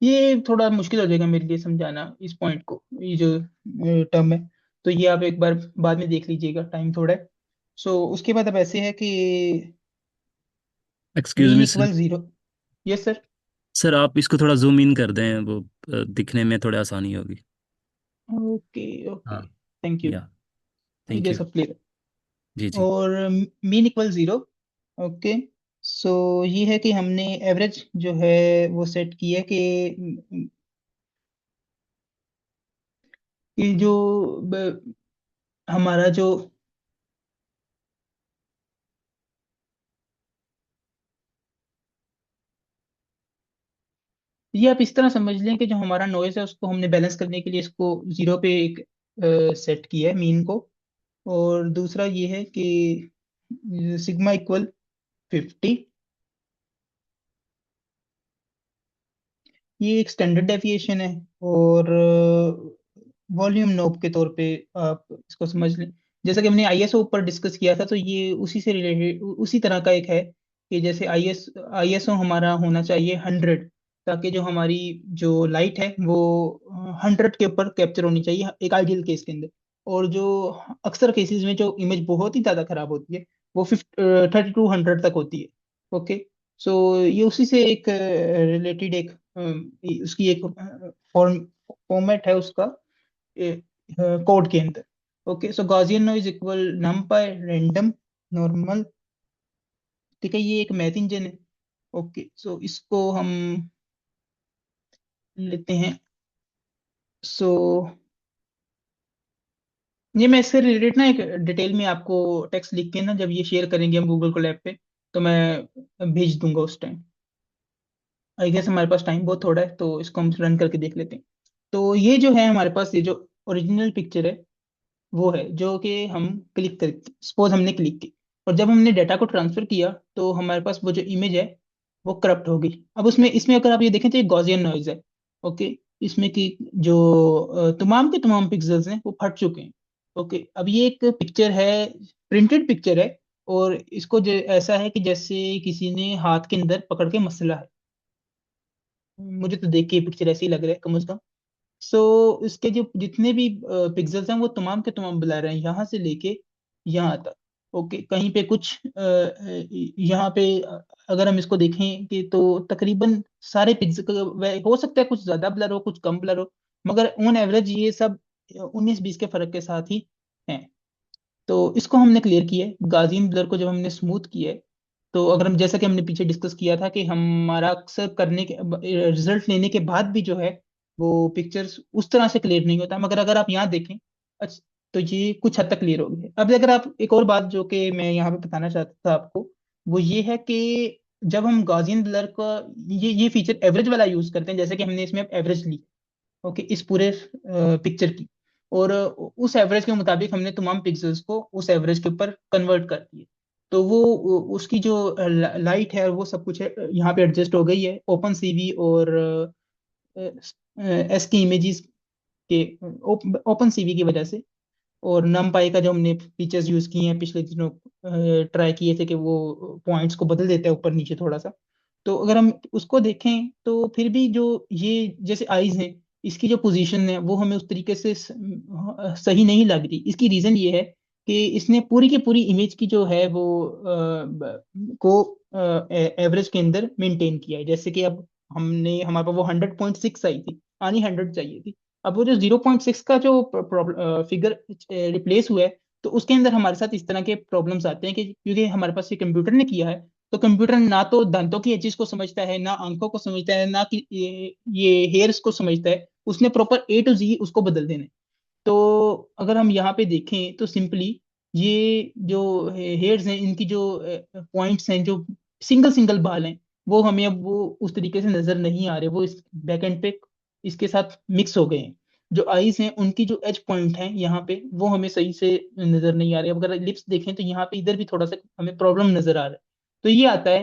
ये थोड़ा मुश्किल हो जाएगा मेरे लिए समझाना इस पॉइंट को, ये जो टर्म है। तो ये आप एक बार बाद में देख लीजिएगा, टाइम थोड़ा है। सो उसके बाद अब ऐसे है कि excuse mean me sir. Equal zero. Yes sir. Sir आप इसको थोड़ा जूम इन कर दें, वो दिखने में थोड़ी आसानी होगी। Okay okay. हाँ। Thank you. या आई थैंक यू। गेस अब क्लियर। जी जी। और mean equal zero. Okay. So ये है कि हमने एवरेज जो है वो सेट की है कि जो हमारा जो ये आप इस तरह समझ लें कि जो हमारा नॉइज है उसको हमने बैलेंस करने के लिए इसको जीरो पे एक सेट किया है मीन को। और दूसरा ये है कि सिग्मा इक्वल 50। ये एक स्टैंडर्ड डेविएशन है, और वॉल्यूम नॉब के तौर पे आप इसको समझ लें। जैसा कि हमने आईएसओ ऊपर डिस्कस किया था, तो ये उसी से रिलेटेड उसी तरह का एक है कि जैसे आईएसओ हमारा होना चाहिए 100, ताकि जो हमारी जो लाइट है वो 100 के ऊपर कैप्चर होनी चाहिए एक आइडियल केस के अंदर। और जो अक्सर केसेस में जो इमेज बहुत ही ज़्यादा खराब होती है वो 3200 तक होती है। ओके। सो ये उसी से एक रिलेटेड एक उसकी एक फॉर्मेट है उसका कोड के अंदर। Okay. So Gaussian noise equal numpy random normal. ठीक है, ये एक मैथ इंजन है। ओके। सो इसको हम लेते हैं। सो ये मैं इससे रिलेटेड ना एक डिटेल में आपको टेक्स्ट लिख के ना, जब ये शेयर करेंगे हम गूगल कोलैब पे, तो मैं भेज दूंगा उस टाइम। आई गेस हमारे पास टाइम बहुत थोड़ा है, तो इसको हम रन करके देख लेते हैं। तो ये जो है हमारे पास, ये जो ओरिजिनल पिक्चर है वो है जो कि हम क्लिक कर, सपोज हमने क्लिक की, और जब हमने डाटा को ट्रांसफर किया तो हमारे पास वो जो इमेज है वो करप्ट हो गई। अब उसमें इसमें अगर आप ये देखें तो ये गॉसियन नॉइज है। ओके। इसमें कि जो तमाम के तमाम पिक्सेल्स हैं वो फट चुके हैं। ओके। अब ये एक पिक्चर है, प्रिंटेड पिक्चर है, और इसको जो ऐसा है कि जैसे किसी ने हाथ के अंदर पकड़ के मसला है। मुझे तो देख के ये पिक्चर ऐसे ही लग रहा है कम से कम। सो इसके जो जितने भी पिक्सेल्स हैं वो तमाम के तमाम ब्लर हैं, यहाँ से लेके यहाँ तक। ओके। कहीं पे कुछ यहाँ पे अगर हम इसको देखें कि तो तकरीबन सारे पिक्सल, हो सकता है कुछ ज्यादा ब्लर हो कुछ कम ब्लर हो, मगर ऑन एवरेज ये सब 19-20 के फर्क के साथ ही हैं। तो इसको हमने क्लियर किया है गाजियन ब्लर को जब हमने स्मूथ किया है। तो अगर हम, जैसा कि हमने पीछे डिस्कस किया था कि हमारा अक्सर करने के रिजल्ट लेने के बाद भी जो है वो पिक्चर्स उस तरह से क्लियर नहीं होता, मगर अगर आप यहाँ देखें तो ये कुछ हद तक क्लियर हो गया है। अब अगर आप एक और बात जो कि मैं यहाँ पे बताना चाहता था आपको, वो ये है कि जब हम गाजियन ब्लर का ये फीचर एवरेज वाला यूज करते हैं, जैसे कि हमने इसमें एवरेज ली, ओके, इस पूरे पिक्चर की, और उस एवरेज के मुताबिक हमने तमाम पिक्सेल्स को उस एवरेज के ऊपर कन्वर्ट कर दिए। तो वो उसकी जो लाइट है और वो सब कुछ है यहाँ पे एडजस्ट हो गई है ओपन सीवी और एस की इमेजेस के ओपन सीवी की वजह से। और नमपाई का जो हमने फीचर्स यूज किए हैं पिछले दिनों, ट्राई किए थे कि वो पॉइंट्स को बदल देता है ऊपर नीचे थोड़ा सा। तो अगर हम उसको देखें तो फिर भी जो ये जैसे आईज हैं, इसकी जो पोजीशन है वो हमें उस तरीके से सही नहीं लग रही। इसकी रीजन ये है कि इसने पूरी की पूरी इमेज की जो है वो को एवरेज के अंदर मेंटेन किया है। जैसे कि अब हमने हमारे पास वो 100.6 आई थी, आनी 100 चाहिए थी, अब वो जो 0.6 का जो फिगर रिप्लेस हुआ है, तो उसके अंदर हमारे साथ इस तरह के प्रॉब्लम्स आते हैं कि क्योंकि हमारे पास ये कंप्यूटर ने किया है, तो कंप्यूटर ना तो दांतों की एजेस को समझता है, ना आंखों को समझता है, ना कि ये हेयर्स को समझता है। उसने प्रॉपर A to Z उसको बदल देना है। तो अगर हम यहाँ पे देखें तो सिंपली ये जो हेयर्स हैं, इनकी जो पॉइंट्स हैं, जो सिंगल सिंगल बाल हैं, वो हमें अब वो उस तरीके से नजर नहीं आ रहे, वो इस बैक एंड पे इसके साथ मिक्स हो गए हैं। जो आईज हैं, उनकी जो एज पॉइंट हैं यहाँ पे, वो हमें सही से नजर नहीं आ रहे। अगर लिप्स देखें तो यहाँ पे इधर भी थोड़ा सा हमें प्रॉब्लम नजर आ रहा है। तो ये आता है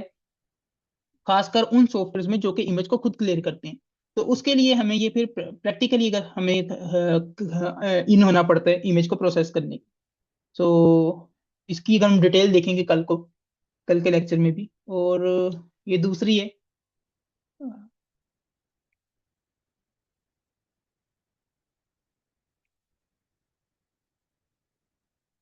खासकर उन सॉफ्टवेयर में जो कि इमेज को खुद क्लियर करते हैं। तो उसके लिए हमें ये फिर प्रैक्टिकली अगर हमें इन होना पड़ता है इमेज को प्रोसेस करने। सो इसकी अगर हम डिटेल देखेंगे कल के लेक्चर में भी। और ये दूसरी है।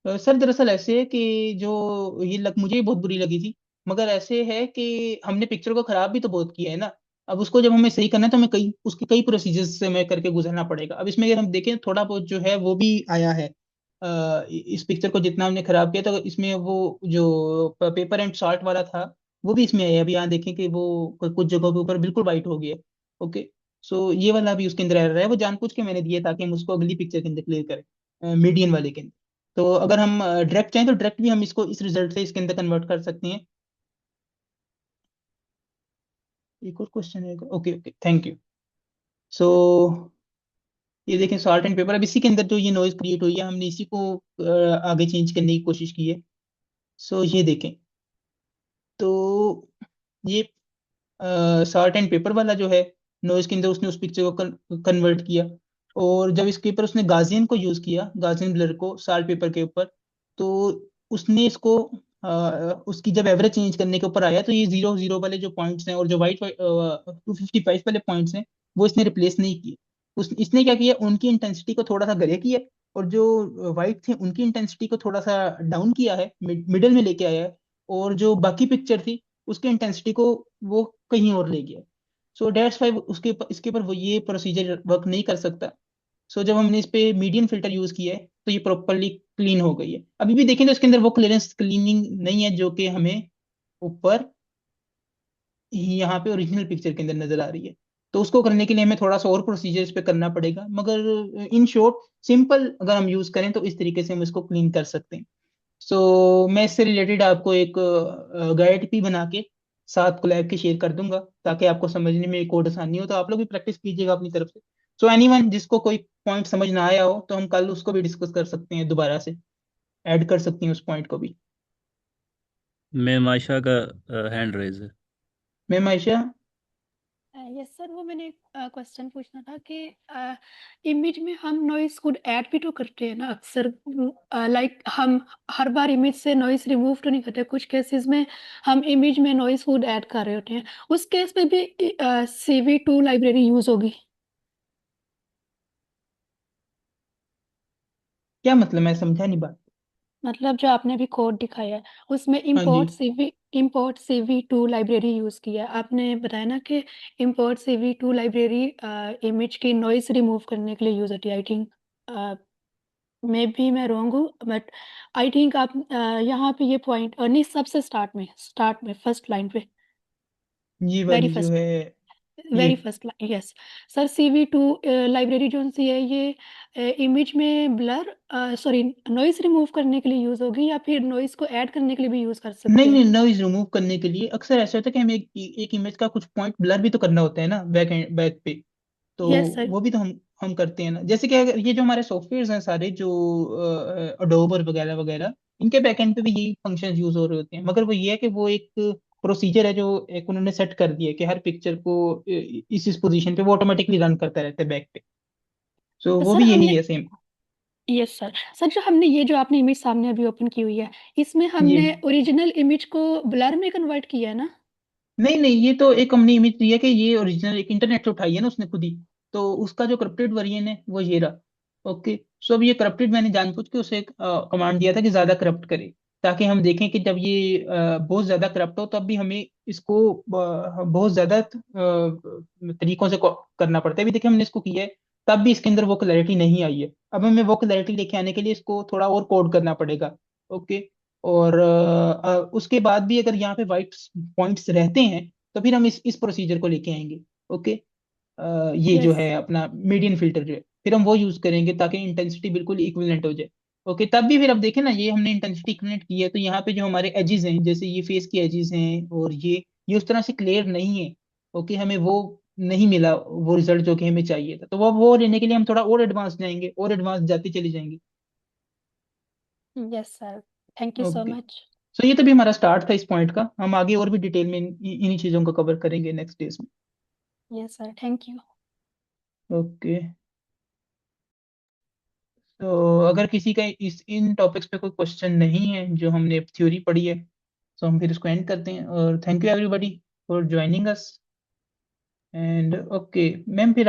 सर दरअसल ऐसे है कि जो ये मुझे बहुत बुरी लगी थी, मगर ऐसे है कि हमने पिक्चर को खराब भी तो बहुत किया है ना। अब उसको जब हमें सही करना है तो हमें कई प्रोसीजर्स से हमें करके गुजरना पड़ेगा। अब इसमें अगर हम देखें थोड़ा बहुत जो है वो भी आया है। इस पिक्चर को जितना हमने खराब किया तो इसमें वो जो पेपर एंड सॉल्ट वाला था, वो भी इसमें आया है। अभी यहाँ देखें कि वो कुछ जगहों के ऊपर बिल्कुल वाइट हो गया। ओके। सो ये वाला भी उसके अंदर एरर है, वो जानबूझ के मैंने दिया ताकि हम उसको अगली पिक्चर के अंदर क्लियर करें, मीडियन वाले के अंदर। तो अगर हम डायरेक्ट चाहें तो डायरेक्ट भी हम इसको इस रिजल्ट से इसके अंदर कन्वर्ट कर सकते हैं। एक और क्वेश्चन है। Okay okay, thank you. So ये देखें सॉल्ट एंड पेपर, अब इसी के अंदर जो ये नॉइज क्रिएट हुई है, हमने इसी को आगे चेंज करने की कोशिश की है। सो ये देखें, तो ये सॉल्ट एंड पेपर वाला जो है नॉइज के अंदर उसने उस पिक्चर को कन्वर्ट किया। और जब इसके ऊपर उसने गाजियन को यूज किया, गाजियन ब्लर को सॉल्ट पेपर के ऊपर, तो उसने इसको उसकी जब एवरेज चेंज करने के ऊपर आया, तो ये 0 0 वाले जो पॉइंट्स हैं और जो वाइट 255 वाले पॉइंट्स हैं, वो इसने रिप्लेस नहीं किए। इसने क्या किया, उनकी इंटेंसिटी को थोड़ा सा ग्रे किया, और जो वाइट थे उनकी इंटेंसिटी को थोड़ा सा डाउन किया है, मिडल में लेके आया है। और जो बाकी पिक्चर थी उसकी इंटेंसिटी को वो कहीं और ले गया। सो डेट्स वाई इसके ऊपर वो ये प्रोसीजर वर्क नहीं कर सकता। सो जब हमने इस पे मीडियन फिल्टर यूज किया है तो ये प्रॉपरली क्लीन हो गई है। अभी भी देखें तो इसके अंदर वो क्लियरेंस क्लीनिंग नहीं है जो कि हमें ऊपर यहाँ पे ओरिजिनल पिक्चर के अंदर नजर आ रही है। तो उसको करने के लिए हमें थोड़ा सा और प्रोसीजर इस पे करना पड़ेगा, मगर इन शॉर्ट सिंपल अगर हम यूज करें तो इस तरीके से हम इसको क्लीन कर सकते हैं। सो मैं इससे रिलेटेड आपको एक गाइड भी बना के साथ कोलैब के शेयर कर दूंगा, ताकि आपको समझने में कोड आसानी हो। तो आप लोग भी प्रैक्टिस कीजिएगा अपनी तरफ से। सो एनीवन जिसको कोई पॉइंट समझ ना आया हो तो हम कल उसको भी डिस्कस कर सकते हैं, दोबारा से ऐड कर सकते हैं उस पॉइंट को भी। मैं मायशा का हैंड रेज है। मैम आयशा। यस सर, वो मैंने क्वेश्चन पूछना था कि इमेज में हम नॉइस को ऐड भी तो करते हैं ना अक्सर। लाइक हम हर बार इमेज से नॉइस रिमूव तो नहीं करते, कुछ केसेस में हम इमेज में नॉइस को ऐड कर रहे होते हैं। उस केस में भी CV2 लाइब्रेरी यूज होगी? क्या मतलब, मैं समझा नहीं बात। मतलब जो आपने अभी कोड दिखाया है उसमें हाँ जी। इंपोर्ट CV2 लाइब्रेरी यूज किया है। आपने बताया ना कि इंपोर्ट CV2 लाइब्रेरी इमेज की नॉइस रिमूव करने के लिए यूज होती है। आई थिंक मे भी मैं रॉन्ग हूँ, बट आई थिंक आप यहाँ पे ये पॉइंट नहीं, सबसे स्टार्ट में फर्स्ट लाइन पे, ये वेरी वाली जो फर्स्ट है ये very first line, yes sir. CV2 library जो सी है ये इमेज में ब्लर सॉरी नॉइस रिमूव करने के लिए यूज होगी, या फिर नॉइस को ऐड करने के लिए भी यूज कर नहीं सकते नहीं, हैं? नॉइज रिमूव करने के लिए अक्सर ऐसा होता है कि हमें एक इमेज का कुछ पॉइंट ब्लर भी तो करना होता है ना, बैक पे। तो यस सर। वो भी तो हम करते हैं ना। जैसे कि अगर ये जो हमारे सॉफ्टवेयर हैं सारे जो अडोबर वगैरह वगैरह, इनके बैकएंड पे भी यही फंक्शंस यूज हो रहे होते हैं, मगर वो ये है कि वो एक प्रोसीजर है जो एक उन्होंने सेट कर दिया है कि हर पिक्चर को इस पोजीशन पे वो ऑटोमेटिकली रन करता रहता है बैक पे। सो तो वो सर भी यही हमने है सेम। यस सर, सर जो हमने ये जो आपने इमेज सामने अभी ओपन की हुई है, इसमें जी। हमने ओरिजिनल इमेज को ब्लर में कन्वर्ट किया है ना? नहीं नहीं, ये तो एक हमने इमेज दी है कि ये ओरिजिनल एक इंटरनेट से उठाई है ना उसने खुद ही। तो उसका जो करप्टेड वर्जन है वो ये रहा। ओके। सो अब ये करप्टेड मैंने जानबूझ के उसे कमांड दिया था कि ज्यादा करप्ट करे, ताकि हम देखें कि जब ये बहुत ज्यादा करप्ट हो तब भी हमें इसको बहुत ज्यादा तरीकों से करना पड़ता है। अभी देखिए हमने इसको किया है तब भी इसके अंदर वो क्लैरिटी नहीं आई है। अब हमें वो क्लैरिटी लेके आने के लिए इसको थोड़ा और कोड करना पड़ेगा। ओके। और उसके बाद भी अगर यहाँ पे वाइट पॉइंट्स रहते हैं तो फिर हम इस प्रोसीजर को लेके आएंगे। ओके। ये जो यस। है अपना मीडियन फिल्टर जो है, फिर हम वो यूज करेंगे ताकि इंटेंसिटी बिल्कुल इक्विवेलेंट हो जाए। ओके। तब भी फिर अब देखें ना, ये हमने इंटेंसिटी इक्विवेलेंट की है, तो यहाँ पे जो हमारे एजेस हैं, जैसे ये फेस के एजेस हैं और ये उस तरह से क्लियर नहीं है। ओके। हमें वो नहीं मिला वो रिजल्ट जो कि हमें चाहिए था, तो वो लेने के लिए हम थोड़ा और एडवांस जाएंगे, और एडवांस जाते चले जाएंगे। Yes sir, thank you so okay. Much. So ये तो भी हमारा स्टार्ट था इस पॉइंट का। हम आगे और भी डिटेल में इन्हीं चीजों को कवर करेंगे नेक्स्ट डेज में। Yes sir, thank you. Okay. तो अगर किसी का इन टॉपिक्स पे कोई क्वेश्चन नहीं है जो हमने थ्योरी पढ़ी है, तो हम फिर इसको एंड करते हैं। और thank you everybody for joining us. And okay ma'am, फिर